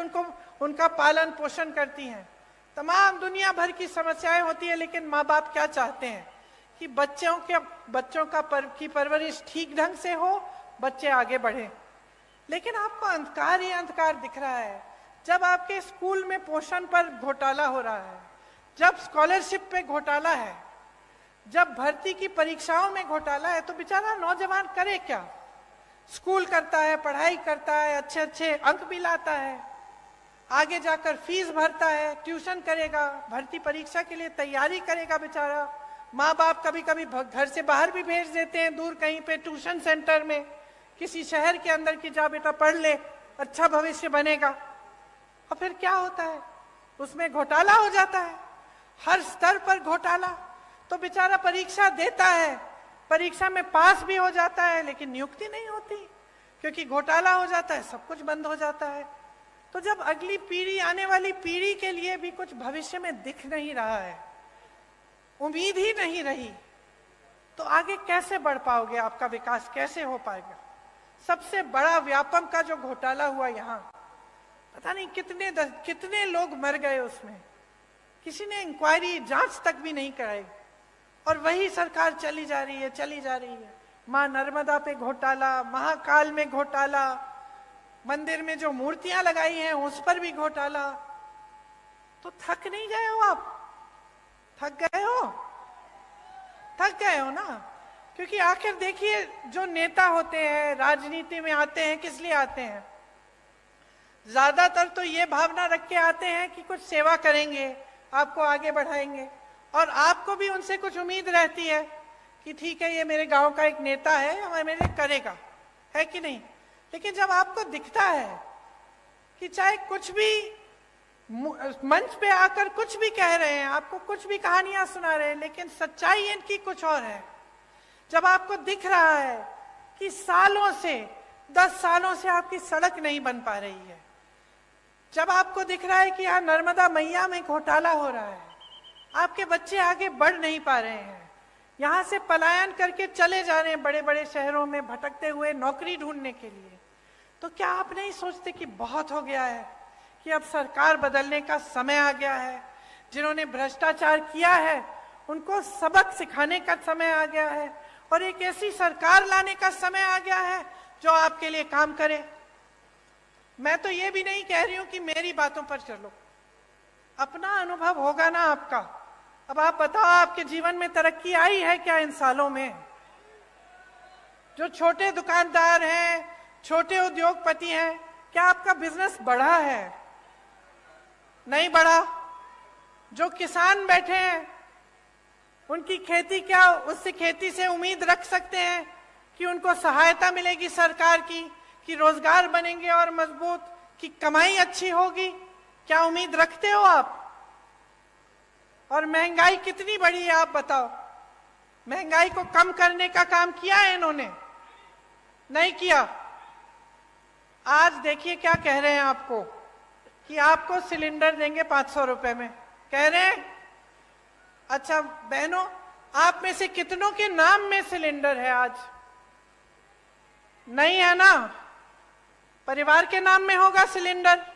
उनका पालन पोषण करती हैं। तमाम दुनिया भर की समस्याएं होती है, लेकिन माँ बाप क्या चाहते हैं कि बच्चों की परवरिश ठीक ढंग से हो, बच्चे आगे बढ़े। लेकिन आपको अंधकार ही अंधकार दिख रहा है। जब आपके स्कूल में पोषण पर घोटाला हो रहा है, जब स्कॉलरशिप पे घोटाला है, जब भर्ती की परीक्षाओं में घोटाला है, तो बेचारा नौजवान करे क्या? स्कूल करता है, पढ़ाई करता है, अच्छे अच्छे अंक भी लाता है, आगे जाकर फीस भरता है, ट्यूशन करेगा, भर्ती परीक्षा के लिए तैयारी करेगा बेचारा। माँ बाप कभी कभी घर से बाहर भी भेज देते हैं, दूर कहीं पे ट्यूशन सेंटर में, किसी शहर के अंदर की, जा बेटा पढ़ ले, अच्छा भविष्य बनेगा। और फिर क्या होता है? उसमें घोटाला हो जाता है, हर स्तर पर घोटाला। तो बेचारा परीक्षा देता है, परीक्षा में पास भी हो जाता है, लेकिन नियुक्ति नहीं होती, क्योंकि घोटाला हो जाता है, सब कुछ बंद हो जाता है। तो जब अगली पीढ़ी, आने वाली पीढ़ी के लिए भी कुछ भविष्य में दिख नहीं रहा है, उम्मीद ही नहीं रही, तो आगे कैसे बढ़ पाओगे? आपका विकास कैसे हो पाएगा? सबसे बड़ा व्यापम का जो घोटाला हुआ यहाँ, पता नहीं कितने लोग मर गए उसमें, किसी ने इंक्वायरी, जांच तक भी नहीं कराई, और वही सरकार चली जा रही है। मां नर्मदा पे घोटाला, महाकाल में घोटाला, मंदिर में जो मूर्तियां लगाई हैं उस पर भी घोटाला। तो थक नहीं गए हो आप? थक गए हो ना? क्योंकि आखिर देखिए, जो नेता होते हैं, राजनीति में आते हैं, किस लिए आते हैं? ज्यादातर तो ये भावना रख के आते हैं कि कुछ सेवा करेंगे, आपको आगे बढ़ाएंगे, और आपको भी उनसे कुछ उम्मीद रहती है कि ठीक है, ये मेरे गांव का एक नेता है, हमें मेरे करेगा, है कि नहीं? लेकिन जब आपको दिखता है कि चाहे कुछ भी मंच पे आकर कुछ भी कह रहे हैं, आपको कुछ भी कहानियां सुना रहे हैं, लेकिन सच्चाई इनकी कुछ और है। जब आपको दिख रहा है कि सालों से, 10 सालों से आपकी सड़क नहीं बन पा रही है, जब आपको दिख रहा है कि यहाँ नर्मदा मैया में घोटाला हो रहा है, आपके बच्चे आगे बढ़ नहीं पा रहे हैं, यहाँ से पलायन करके चले जा रहे हैं बड़े बड़े शहरों में भटकते हुए नौकरी ढूंढने के लिए, तो क्या आप नहीं सोचते कि बहुत हो गया है, कि अब सरकार बदलने का समय आ गया है? जिन्होंने भ्रष्टाचार किया है उनको सबक सिखाने का समय आ गया है, और एक ऐसी सरकार लाने का समय आ गया है जो आपके लिए काम करे। मैं तो ये भी नहीं कह रही हूं कि मेरी बातों पर चलो, अपना अनुभव होगा ना आपका। अब आप बताओ, आपके जीवन में तरक्की आई है क्या इन सालों में? जो छोटे दुकानदार हैं, छोटे उद्योगपति हैं, क्या आपका बिजनेस बढ़ा है? नहीं बढ़ा। जो किसान बैठे हैं, उनकी खेती, क्या उससे खेती से उम्मीद रख सकते हैं कि उनको सहायता मिलेगी सरकार की, कि रोजगार बनेंगे और मजबूत, कि कमाई अच्छी होगी? क्या उम्मीद रखते हो आप? और महंगाई कितनी बढ़ी है, आप बताओ। महंगाई को कम करने का काम किया है इन्होंने? नहीं किया। आज देखिए क्या कह रहे हैं आपको, कि आपको सिलेंडर देंगे 500 रुपए में, कह रहे हैं। अच्छा बहनों, आप में से कितनों के नाम में सिलेंडर है आज? नहीं है ना? परिवार के नाम में होगा सिलेंडर।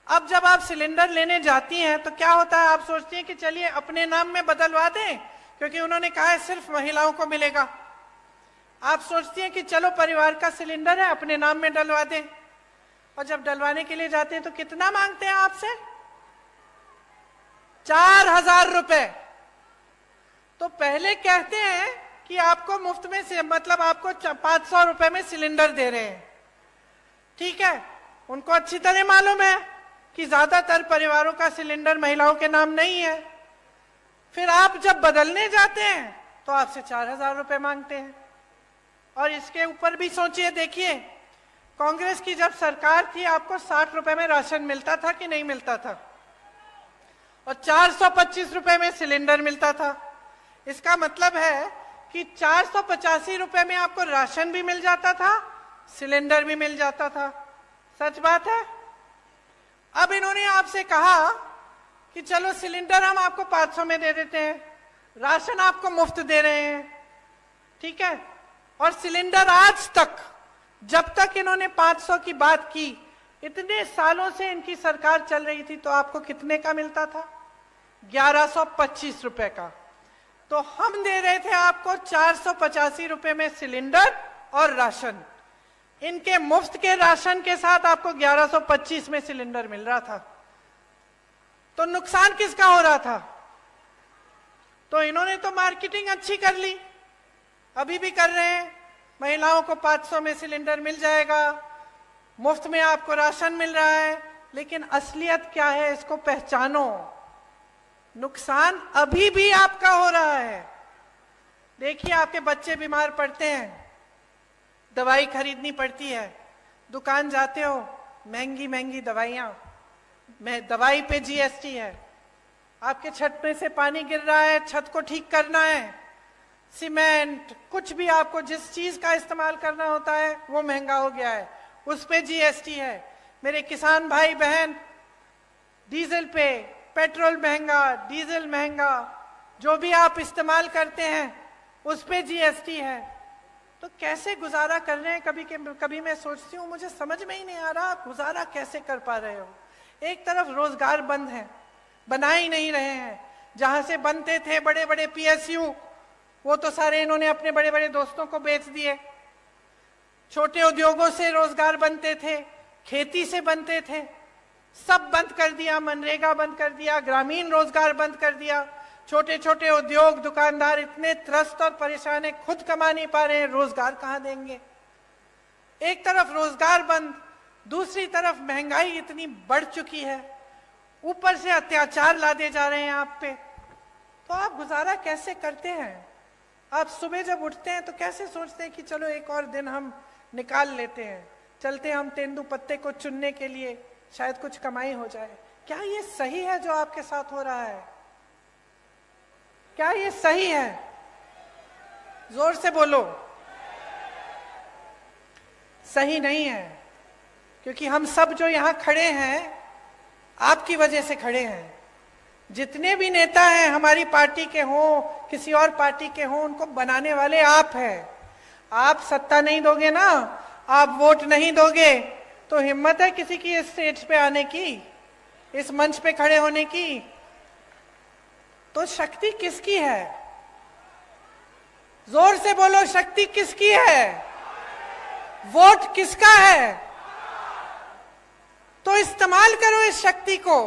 अब जब आप सिलेंडर लेने जाती हैं तो क्या होता है? आप सोचती हैं कि चलिए अपने नाम में बदलवा दें, क्योंकि उन्होंने कहा है सिर्फ महिलाओं को मिलेगा। आप सोचती हैं कि चलो परिवार का सिलेंडर है, अपने नाम में डलवा दें। और जब डलवाने के लिए जाते हैं तो कितना मांगते हैं आपसे? 4000 रुपए। तो पहले कहते हैं कि आपको मुफ्त में से, मतलब आपको 500 रुपए में सिलेंडर दे रहे हैं, ठीक है। उनको अच्छी तरह मालूम है कि ज्यादातर परिवारों का सिलेंडर महिलाओं के नाम नहीं है। फिर आप जब बदलने जाते हैं तो आपसे 4,000 रुपए मांगते हैं। और इसके ऊपर भी सोचिए, देखिए, कांग्रेस की जब सरकार थी आपको 60 रुपए में राशन मिलता था कि नहीं मिलता था, और 425 रुपए में सिलेंडर मिलता था। इसका मतलब है कि 485 रुपए में आपको राशन भी मिल जाता था, सिलेंडर भी मिल जाता था। सच बात है। अब इन्होंने आपसे कहा कि चलो सिलेंडर हम आपको 500 में दे देते हैं, राशन आपको मुफ्त दे रहे हैं, ठीक है। और सिलेंडर आज तक, जब तक इन्होंने 500 की बात की, इतने सालों से इनकी सरकार चल रही थी, तो आपको कितने का मिलता था? 1125 रुपए का। तो हम दे रहे थे आपको 485 रुपए में सिलेंडर और राशन। इनके मुफ्त के राशन के साथ आपको 1125 में सिलेंडर मिल रहा था। तो नुकसान किसका हो रहा था? तो इन्होंने तो मार्केटिंग अच्छी कर ली, अभी भी कर रहे हैं। महिलाओं को 500 में सिलेंडर मिल जाएगा, मुफ्त में आपको राशन मिल रहा है, लेकिन असलियत क्या है इसको पहचानो। नुकसान अभी भी आपका हो रहा है। देखिए, आपके बच्चे बीमार पड़ते हैं, दवाई खरीदनी पड़ती है, दुकान जाते हो, महंगी महंगी दवाइयां, दवाई पे जीएसटी है। आपके छत में से पानी गिर रहा है, छत को ठीक करना है, सीमेंट, कुछ भी आपको जिस चीज का इस्तेमाल करना होता है वो महंगा हो गया है, उस पे जीएसटी है। मेरे किसान भाई बहन, डीजल पे, पेट्रोल महंगा, डीजल महंगा, जो भी आप इस्तेमाल करते हैं उस पे जीएसटी है। तो कैसे गुजारा कर रहे हैं? कभी मैं सोचती हूँ, मुझे समझ में ही नहीं आ रहा, गुजारा कैसे कर पा रहे हो। एक तरफ रोजगार बंद है, बना ही नहीं रहे हैं। जहां से बनते थे बड़े बड़े पीएसयू, वो तो सारे इन्होंने अपने बड़े बड़े दोस्तों को बेच दिए। छोटे उद्योगों से रोजगार बनते थे, खेती से बनते थे, सब बंद कर दिया। मनरेगा बंद कर दिया, ग्रामीण रोजगार बंद कर दिया। छोटे छोटे उद्योग, दुकानदार इतने त्रस्त और परेशान है, खुद कमा नहीं पा रहे हैं, रोजगार कहां देंगे? एक तरफ रोजगार बंद, दूसरी तरफ महंगाई इतनी बढ़ चुकी है, ऊपर से अत्याचार लादे जा रहे हैं आप पे। तो आप गुजारा कैसे करते हैं? आप सुबह जब उठते हैं तो कैसे सोचते हैं कि चलो एक और दिन हम निकाल लेते हैं, चलते हम तेंदू पत्ते को चुनने के लिए, शायद कुछ कमाई हो जाए। क्या ये सही है जो आपके साथ हो रहा है? क्या ये सही है? जोर से बोलो। सही नहीं है, क्योंकि हम सब जो यहां खड़े हैं आपकी वजह से खड़े हैं। जितने भी नेता हैं, हमारी पार्टी के हों, किसी और पार्टी के हों, उनको बनाने वाले आप हैं। आप सत्ता नहीं दोगे ना, आप वोट नहीं दोगे, तो हिम्मत है किसी की इस स्टेज पे आने की, इस मंच पे खड़े होने की? तो शक्ति किसकी है? जोर से बोलो, शक्ति किसकी है? वोट किसका है? तो इस्तेमाल करो इस शक्ति को।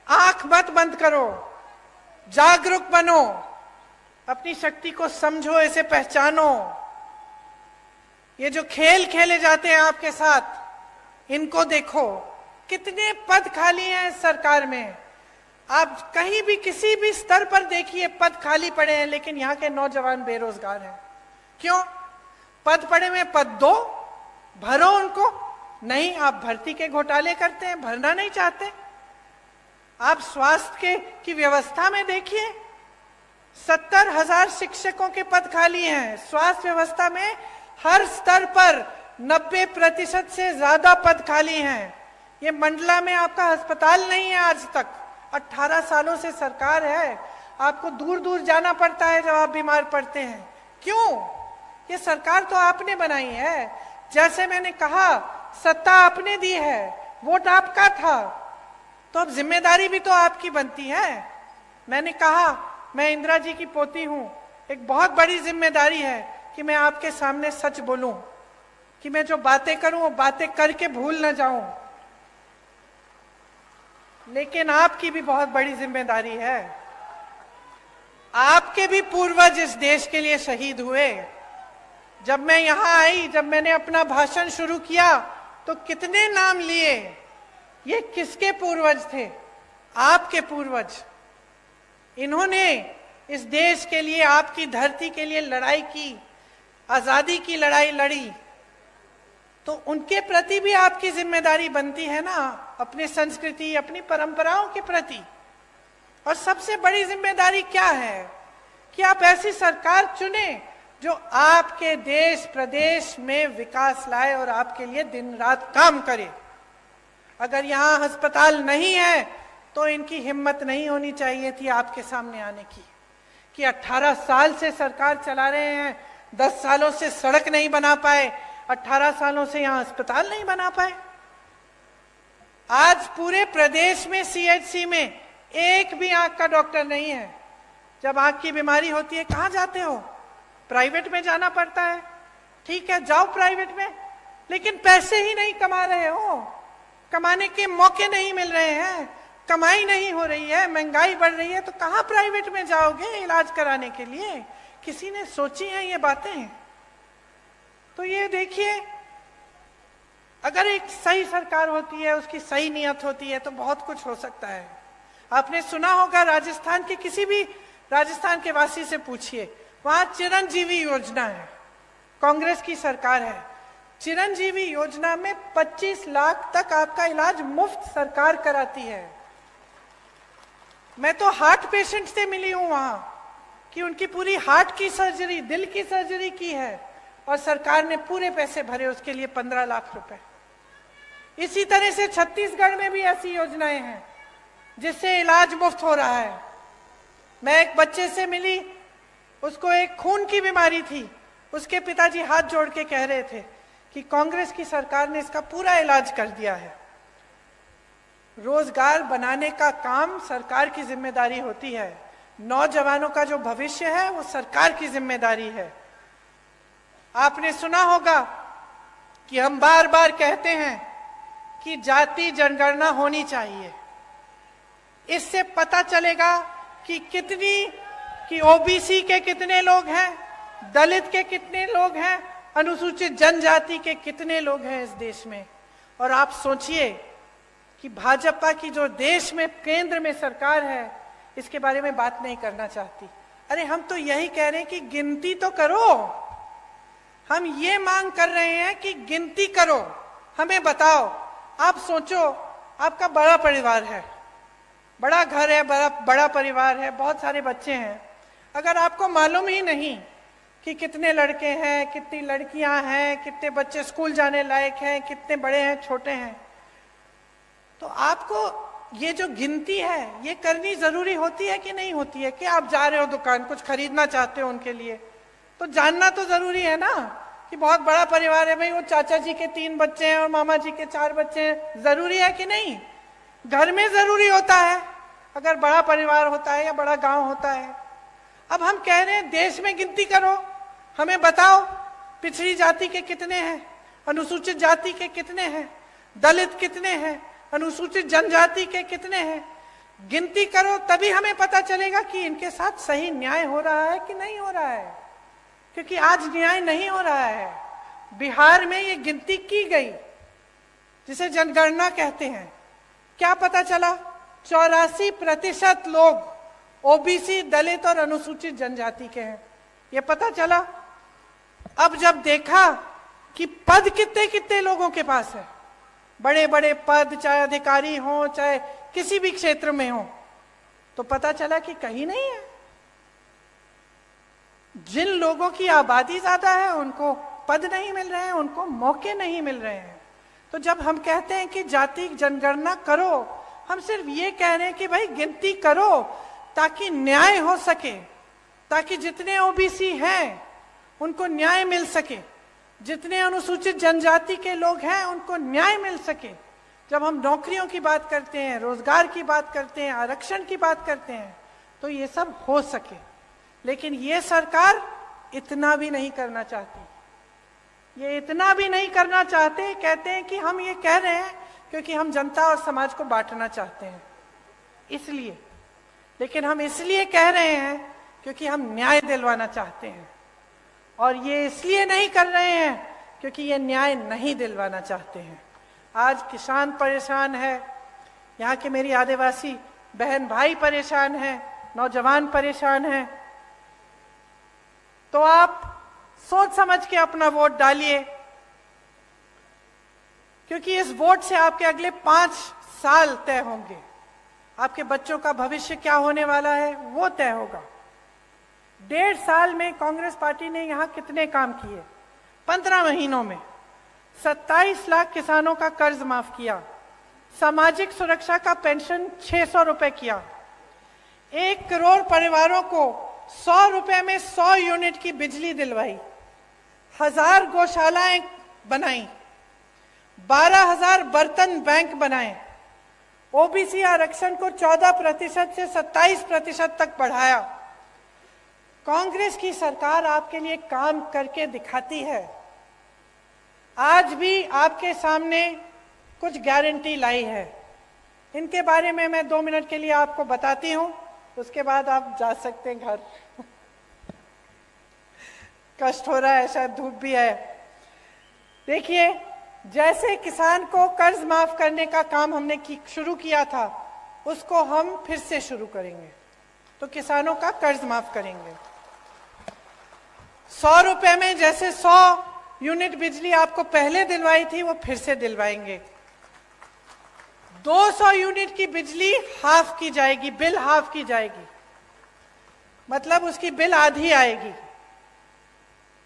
आंख मत बंद करो, जागरूक बनो, अपनी शक्ति को समझो, इसे पहचानो। ये जो खेल खेले जाते हैं आपके साथ, इनको देखो, कितने पद खाली हैं इस सरकार में। आप कहीं भी किसी भी स्तर पर देखिए, पद खाली पड़े हैं, लेकिन यहाँ के नौजवान बेरोजगार हैं। क्यों? पद पड़े हुए, पद दो, भरो उनको। नहीं, आप भर्ती के घोटाले करते हैं, भरना नहीं चाहते। आप स्वास्थ्य की व्यवस्था में देखिए, 70,000 शिक्षकों के पद खाली हैं। स्वास्थ्य व्यवस्था में हर स्तर पर 90% से ज्यादा पद खाली हैं। ये मंडला में आपका अस्पताल नहीं है आज तक। 18 सालों से सरकार है, आपको दूर दूर जाना पड़ता है जब आप बीमार पड़ते हैं। क्यों? ये सरकार तो आपने बनाई है। जैसे मैंने कहा, सत्ता आपने दी है, वोट आपका था, तो अब जिम्मेदारी भी तो आपकी बनती है। मैंने कहा, मैं इंदिरा जी की पोती हूं, एक बहुत बड़ी जिम्मेदारी है कि मैं आपके सामने सच बोलूं, कि मैं जो बातें करूं वो बातें करके भूल ना जाऊं। लेकिन आपकी भी बहुत बड़ी जिम्मेदारी है। आपके भी पूर्वज इस देश के लिए शहीद हुए। जब मैं यहां आई, जब मैंने अपना भाषण शुरू किया, तो कितने नाम लिए? ये किसके पूर्वज थे? आपके पूर्वज। इन्होंने इस देश के लिए, आपकी धरती के लिए लड़ाई की, आजादी की लड़ाई लड़ी, तो उनके प्रति भी आपकी जिम्मेदारी बनती है ना, अपनी संस्कृति, अपनी परंपराओं के प्रति। और सबसे बड़ी जिम्मेदारी क्या है कि आप ऐसी सरकार चुने जो आपके देश प्रदेश में विकास लाए और आपके लिए दिन रात काम करे। अगर यहाँ अस्पताल नहीं है तो इनकी हिम्मत नहीं होनी चाहिए थी आपके सामने आने की, कि 18 साल से सरकार चला रहे हैं, 10 सालों से सड़क नहीं बना पाए, 18 सालों से यहाँ अस्पताल नहीं बना पाए। आज पूरे प्रदेश में सीएचसी में एक भी आंख का डॉक्टर नहीं है। जब आंख की बीमारी होती है कहाँ जाते हो? प्राइवेट में जाना पड़ता है। ठीक है, जाओ प्राइवेट में, लेकिन पैसे ही नहीं कमा रहे हो, कमाने के मौके नहीं मिल रहे हैं, कमाई नहीं हो रही है, महंगाई बढ़ रही है, तो कहाँ प्राइवेट में जाओगे इलाज कराने के लिए? किसी ने सोची है ये बातें? तो ये देखिए, अगर एक सही सरकार होती है, उसकी सही नियत होती है, तो बहुत कुछ हो सकता है। आपने सुना होगा, राजस्थान के किसी भी राजस्थान के वासी से पूछिए, वहां चिरंजीवी योजना है, कांग्रेस की सरकार है। चिरंजीवी योजना में 25 लाख तक आपका इलाज मुफ्त सरकार कराती है। मैं तो हार्ट पेशेंट से मिली हूं वहां, कि उनकी पूरी हार्ट की सर्जरी, दिल की सर्जरी की है और सरकार ने पूरे पैसे भरे उसके लिए, 15 लाख रुपए। इसी तरह से छत्तीसगढ़ में भी ऐसी योजनाएं हैं जिससे इलाज मुफ्त हो रहा है। मैं एक बच्चे से मिली, उसको एक खून की बीमारी थी, उसके पिताजी हाथ जोड़ के कह रहे थे कि कांग्रेस की सरकार ने इसका पूरा इलाज कर दिया है। रोजगार बनाने का काम सरकार की जिम्मेदारी होती है, नौजवानों का जो भविष्य है वो सरकार की जिम्मेदारी है। आपने सुना होगा कि हम बार बार कहते हैं कि जाति जनगणना होनी चाहिए। इससे पता चलेगा कि ओबीसी के कितने लोग हैं, दलित के कितने लोग हैं, अनुसूचित जनजाति के कितने लोग हैं इस देश में। और आप सोचिए कि भाजपा की जो देश में केंद्र में सरकार है, इसके बारे में बात नहीं करना चाहती। अरे हम तो यही कह रहे हैं कि गिनती तो करो। हम ये मांग कर रहे हैं कि गिनती करो, हमें बताओ। आप सोचो, आपका बड़ा परिवार है, बड़ा घर है, बड़ा परिवार है, बहुत सारे बच्चे हैं। अगर आपको मालूम ही नहीं कि कितने लड़के हैं, कितनी लड़कियां हैं, कितने बच्चे स्कूल जाने लायक हैं, कितने बड़े हैं, छोटे हैं, तो आपको ये जो गिनती है ये करनी जरूरी होती है कि नहीं होती है? कि आप जा रहे हो दुकान, कुछ खरीदना चाहते हो उनके लिए, तो जानना तो जरूरी है ना कि बहुत बड़ा परिवार है भाई, वो चाचा जी के 3 बच्चे हैं और मामा जी के 4 बच्चे हैं। जरूरी है कि नहीं? घर में जरूरी होता है, अगर बड़ा परिवार होता है या बड़ा गांव होता है। अब हम कह रहे हैं देश में गिनती करो, हमें बताओ पिछड़ी जाति के कितने हैं, अनुसूचित जाति के कितने हैं, दलित कितने हैं, अनुसूचित जनजाति के कितने हैं। गिनती करो, तभी हमें पता चलेगा कि इनके साथ सही न्याय हो रहा है कि नहीं हो रहा है। क्योंकि आज न्याय नहीं हो रहा है। बिहार में ये गिनती की गई जिसे जनगणना कहते हैं, क्या पता चला? 84% लोग ओबीसी, दलित और अनुसूचित जनजाति के हैं, ये पता चला। अब जब देखा कि पद कितने कितने लोगों के पास है, बड़े बड़े पद, चाहे अधिकारी हो चाहे किसी भी क्षेत्र में हो, तो पता चला कि कहीं नहीं है। जिन लोगों की आबादी ज्यादा है उनको पद नहीं मिल रहे हैं, उनको मौके नहीं मिल रहे हैं। तो जब हम कहते हैं कि जाति जनगणना करो, हम सिर्फ ये कह रहे हैं कि भाई गिनती करो ताकि न्याय हो सके, ताकि जितने ओबीसी हैं उनको न्याय मिल सके, जितने अनुसूचित जनजाति के लोग हैं उनको न्याय मिल सके। जब हम नौकरियों की बात करते हैं, रोजगार की बात करते हैं, आरक्षण की बात करते हैं, तो ये सब हो सके। लेकिन ये सरकार इतना भी नहीं करना चाहती। ये इतना भी नहीं करना चाहते। कहते हैं कि हम ये कह रहे हैं क्योंकि हम जनता और समाज को बांटना चाहते हैं, इसलिए। लेकिन हम इसलिए कह रहे हैं क्योंकि हम न्याय दिलवाना चाहते हैं, और ये इसलिए नहीं कर रहे हैं क्योंकि ये न्याय नहीं दिलवाना चाहते हैं। आज किसान परेशान है, यहाँ के मेरी आदिवासी बहन भाई परेशान हैं, नौजवान परेशान हैं, तो आप सोच समझ के अपना वोट डालिए, क्योंकि इस वोट से आपके अगले 5 साल तय होंगे। आपके बच्चों का भविष्य क्या होने वाला है वो तय होगा। 1.5 साल में कांग्रेस पार्टी ने यहाँ कितने काम किए? 15 महीनों में 27 लाख किसानों का कर्ज माफ किया, सामाजिक सुरक्षा का पेंशन 600 रुपए किया, 1 करोड़ परिवारों को 100 रुपए में 100 यूनिट की बिजली दिलवाई, 1000 गौशालाएं बनाई, 12,000 बर्तन बैंक बनाए, ओबीसी आरक्षण को 14% से 27% तक बढ़ाया। कांग्रेस की सरकार आपके लिए काम करके दिखाती है। आज भी आपके सामने कुछ गारंटी लाई है, इनके बारे में मैं 2 मिनट के लिए आपको बताती हूं, उसके बाद आप जा सकते हैं घर। कष्ट हो रहा है, शायद धूप भी है। देखिए, जैसे किसान को कर्ज माफ करने का काम हमने शुरू किया था, उसको हम फिर से शुरू करेंगे। तो किसानों का कर्ज माफ करेंगे। 100 रुपए में जैसे 100 यूनिट बिजली आपको पहले दिलवाई थी, वो फिर से दिलवाएंगे। 200 यूनिट की बिजली हाफ की जाएगी, बिल हाफ की जाएगी, मतलब उसकी बिल आधी आएगी।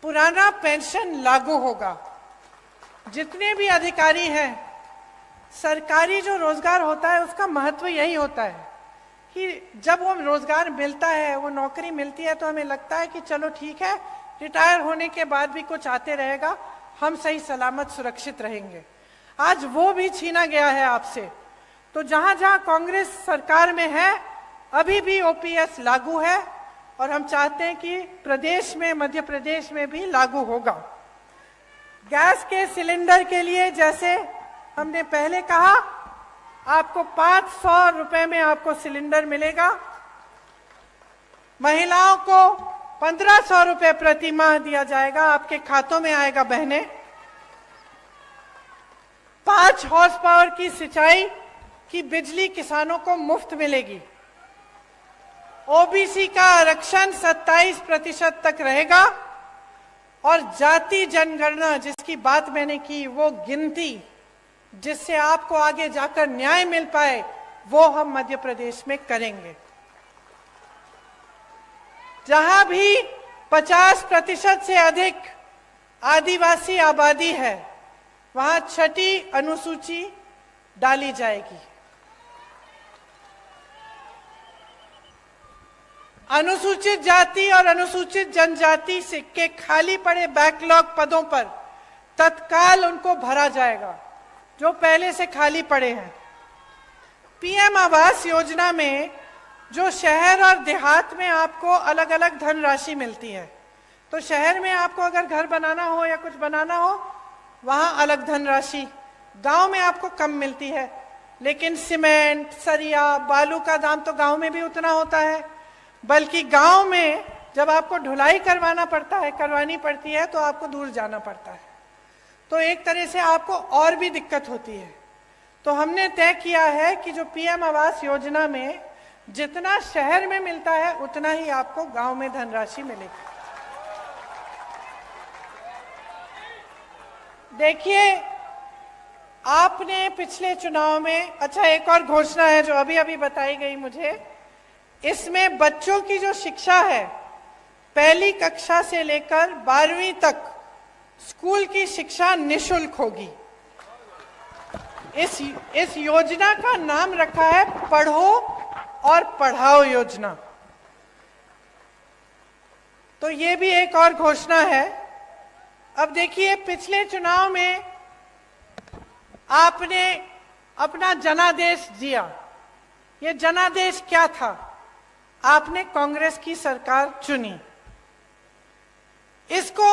पुराना पेंशन लागू होगा। जितने भी अधिकारी हैं, सरकारी जो रोजगार होता है उसका महत्व यही होता है कि जब वो रोजगार मिलता है, वो नौकरी मिलती है, तो हमें लगता है कि चलो ठीक है, रिटायर होने के बाद भी कुछ आते रहेगा, हम सही सलामत सुरक्षित रहेंगे। आज वो भी छीना गया है आपसे। तो जहां जहां कांग्रेस सरकार में है, अभी भी ओपीएस लागू है, और हम चाहते हैं कि प्रदेश में, मध्य प्रदेश में भी लागू होगा। गैस के सिलेंडर के लिए जैसे हमने पहले कहा, आपको 500 रुपए में आपको सिलेंडर मिलेगा। महिलाओं को 1500 रुपए प्रति माह दिया जाएगा, आपके खातों में आएगा बहनें। 5 हॉर्स पावर की सिंचाई की बिजली किसानों को मुफ्त मिलेगी। ओबीसी का आरक्षण 27% तक रहेगा, और जाति जनगणना जिसकी बात मैंने की, वो गिनती जिससे आपको आगे जाकर न्याय मिल पाए, वो हम मध्य प्रदेश में करेंगे। जहां भी 50% से अधिक आदिवासी आबादी है, वहां 6ठी अनुसूची डाली जाएगी। अनुसूचित जाति और अनुसूचित जनजाति के खाली पड़े बैकलॉग पदों पर तत्काल उनको भरा जाएगा, जो पहले से खाली पड़े हैं। पीएम आवास योजना में जो शहर और देहात में आपको अलग अलग धनराशि मिलती है, तो शहर में आपको अगर घर बनाना हो या कुछ बनाना हो, वहां अलग धनराशि, गांव में आपको कम मिलती है। लेकिन सीमेंट, सरिया, बालू का दाम तो गांव में भी उतना होता है, बल्कि गांव में जब आपको ढुलाई करवानी पड़ती है, तो आपको दूर जाना पड़ता है। तो एक तरह से आपको और भी दिक्कत होती है। तो हमने तय किया है कि जो पीएम आवास योजना में जितना शहर में मिलता है, उतना ही आपको गांव में धनराशि मिलेगी। देखिए, आपने पिछले चुनाव में, अच्छा एक और घोषणा है जो अभी अभी बताई गई मुझे, इसमें बच्चों की जो शिक्षा है, पहली कक्षा से लेकर 12वीं तक स्कूल की शिक्षा निशुल्क होगी। इस योजना का नाम रखा है पढ़ो और पढ़ाओ योजना। तो ये भी एक और घोषणा है। अब देखिए, पिछले चुनाव में आपने अपना जनादेश दिया। ये जनादेश क्या था? आपने कांग्रेस की सरकार चुनी। इसको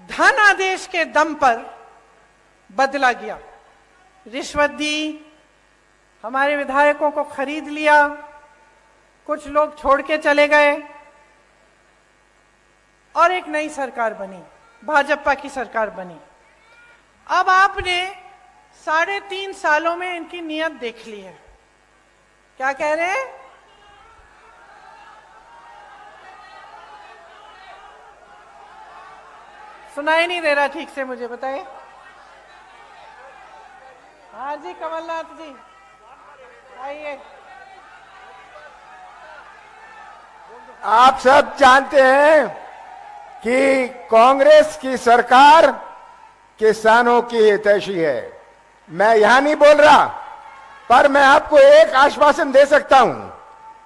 धन आदेश के दम पर बदला गया। रिश्वत दी, हमारे विधायकों को खरीद लिया, कुछ लोग छोड़ के चले गए, और एक नई सरकार बनी, भाजपा की सरकार बनी। अब आपने 3.5 सालों में इनकी नीयत देख ली है। क्या कह रहे हैं? सुनाई नहीं दे रहा ठीक से, मुझे बताइए। हाँ जी, कमलनाथ जी आइए। आप सब जानते हैं कि कांग्रेस की सरकार किसानों की हितैषी है। मैं यहां नहीं बोल रहा, पर मैं आपको एक आश्वासन दे सकता हूं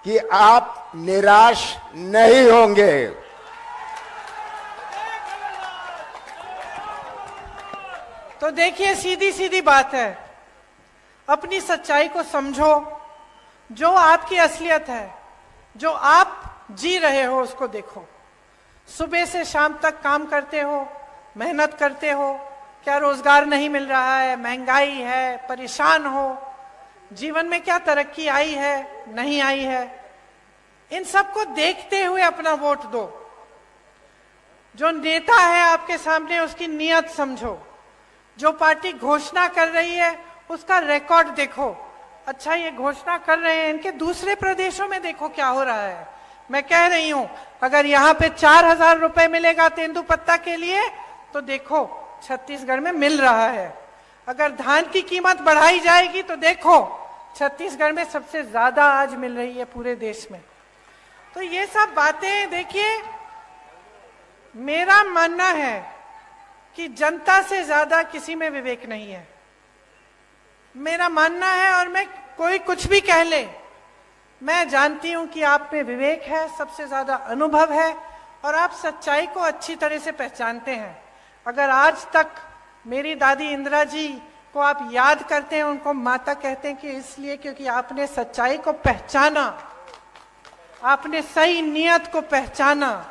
कि आप निराश नहीं होंगे। तो देखिए, सीधी सीधी बात है, अपनी सच्चाई को समझो। जो आपकी असलियत है, जो आप जी रहे हो, उसको देखो। सुबह से शाम तक काम करते हो, मेहनत करते हो, क्या रोजगार नहीं मिल रहा है, महंगाई है, परेशान हो, जीवन में क्या तरक्की आई है, नहीं आई है। इन सबको देखते हुए अपना वोट दो। जो नेता है आपके सामने, उसकी नीयत समझो। जो पार्टी घोषणा कर रही है, उसका रिकॉर्ड देखो। अच्छा, ये घोषणा कर रहे हैं, इनके दूसरे प्रदेशों में देखो क्या हो रहा है। मैं कह रही हूं, अगर यहाँ पे 4,000 रुपए मिलेगा तेंदुपत्ता के लिए, तो देखो छत्तीसगढ़ में मिल रहा है। अगर धान की कीमत बढ़ाई जाएगी, तो देखो छत्तीसगढ़ में सबसे ज्यादा आज मिल रही है पूरे देश में। तो ये सब बातें देखिए, मेरा मानना है कि जनता से ज्यादा किसी में विवेक नहीं है, मेरा मानना है। और मैं कोई कुछ भी कह ले, मैं जानती हूं कि आप में विवेक है, सबसे ज्यादा अनुभव है, और आप सच्चाई को अच्छी तरह से पहचानते हैं। अगर आज तक मेरी दादी इंदिरा जी को आप याद करते हैं, उनको माता कहते हैं, कि इसलिए क्योंकि आपने सच्चाई को पहचाना, आपने सही नियत को पहचाना।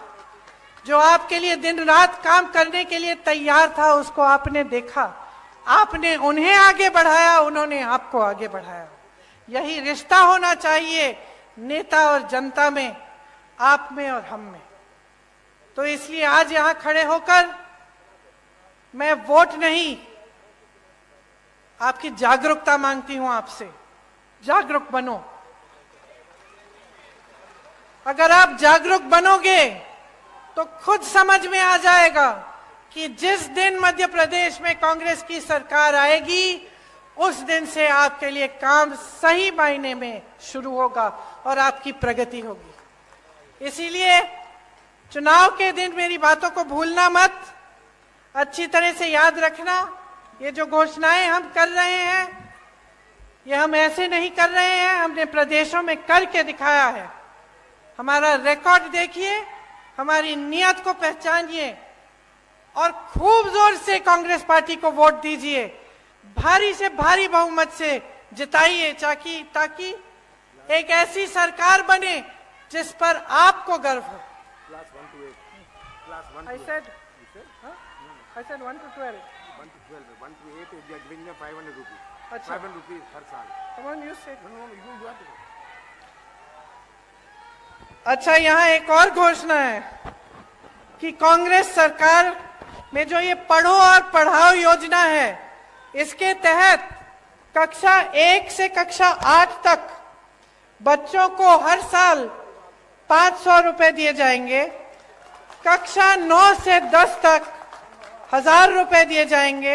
जो आपके लिए दिन रात काम करने के लिए तैयार था, उसको आपने देखा, आपने उन्हें आगे बढ़ाया, उन्होंने आपको आगे बढ़ाया। यही रिश्ता होना चाहिए नेता और जनता में, आप में और हम में। तो इसलिए आज यहां खड़े होकर मैं वोट नहीं, आपकी जागरूकता मांगती हूं आपसे। जागरूक बनो। अगर आप जागरूक बनोगे तो खुद समझ में आ जाएगा कि जिस दिन मध्य प्रदेश में कांग्रेस की सरकार आएगी, उस दिन से आपके लिए काम सही मायने में शुरू होगा और आपकी प्रगति होगी। इसीलिए चुनाव के दिन मेरी बातों को भूलना मत, अच्छी तरह से याद रखना। ये जो घोषणाएं हम कर रहे हैं, ये हम ऐसे नहीं कर रहे हैं, हमने प्रदेशों में करके दिखाया है। हमारा रिकॉर्ड देखिए, हमारी नियत को पहचानिए और खूब जोर से कांग्रेस पार्टी को वोट दीजिए। भारी से भारी बहुमत से जिताइए, ताकि एक ऐसी सरकार बने जिस पर आपको गर्व हो। I said 1 to 12. 1 to 12. 1 to 8, they are giving them 500 rupees. अच्छा। 500 rupees हर साल। Come on, you say. No, you have to. अच्छा, यहाँ एक और घोषणा है कि कांग्रेस सरकार में जो ये पढ़ो और पढ़ाओ योजना है, इसके तहत कक्षा 1 से कक्षा 8 तक बच्चों को हर साल 500 रुपए दिए जाएंगे। कक्षा 9 से 10 तक 1000 रुपए दिए जाएंगे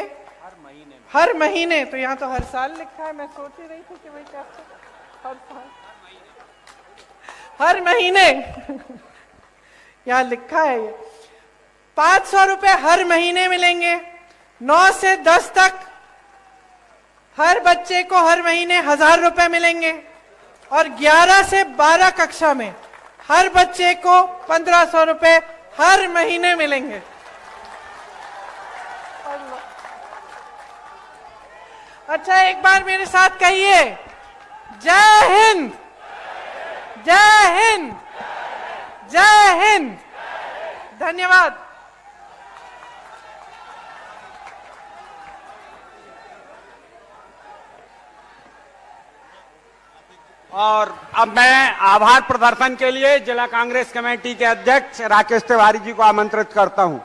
हर महीने। तो यहाँ तो हर साल लिखा है, मैं सोच ही रही थी कि भाई कैसे हर साल, हर महीने यहाँ लिखा है। ये 500 रुपए हर महीने मिलेंगे। 9 से 10 तक हर बच्चे को हर महीने 1000 रुपए मिलेंगे और 11 से 12 कक्षा में हर बच्चे को 1500 रुपए हर महीने मिलेंगे। अच्छा, एक बार मेरे साथ कहिए, जय हिंद, जय हिंद, जय हिंद। धन्यवाद। और अब मैं आभार प्रदर्शन के लिए जिला कांग्रेस कमेटी के अध्यक्ष राकेश तिवारी जी को आमंत्रित करता हूं।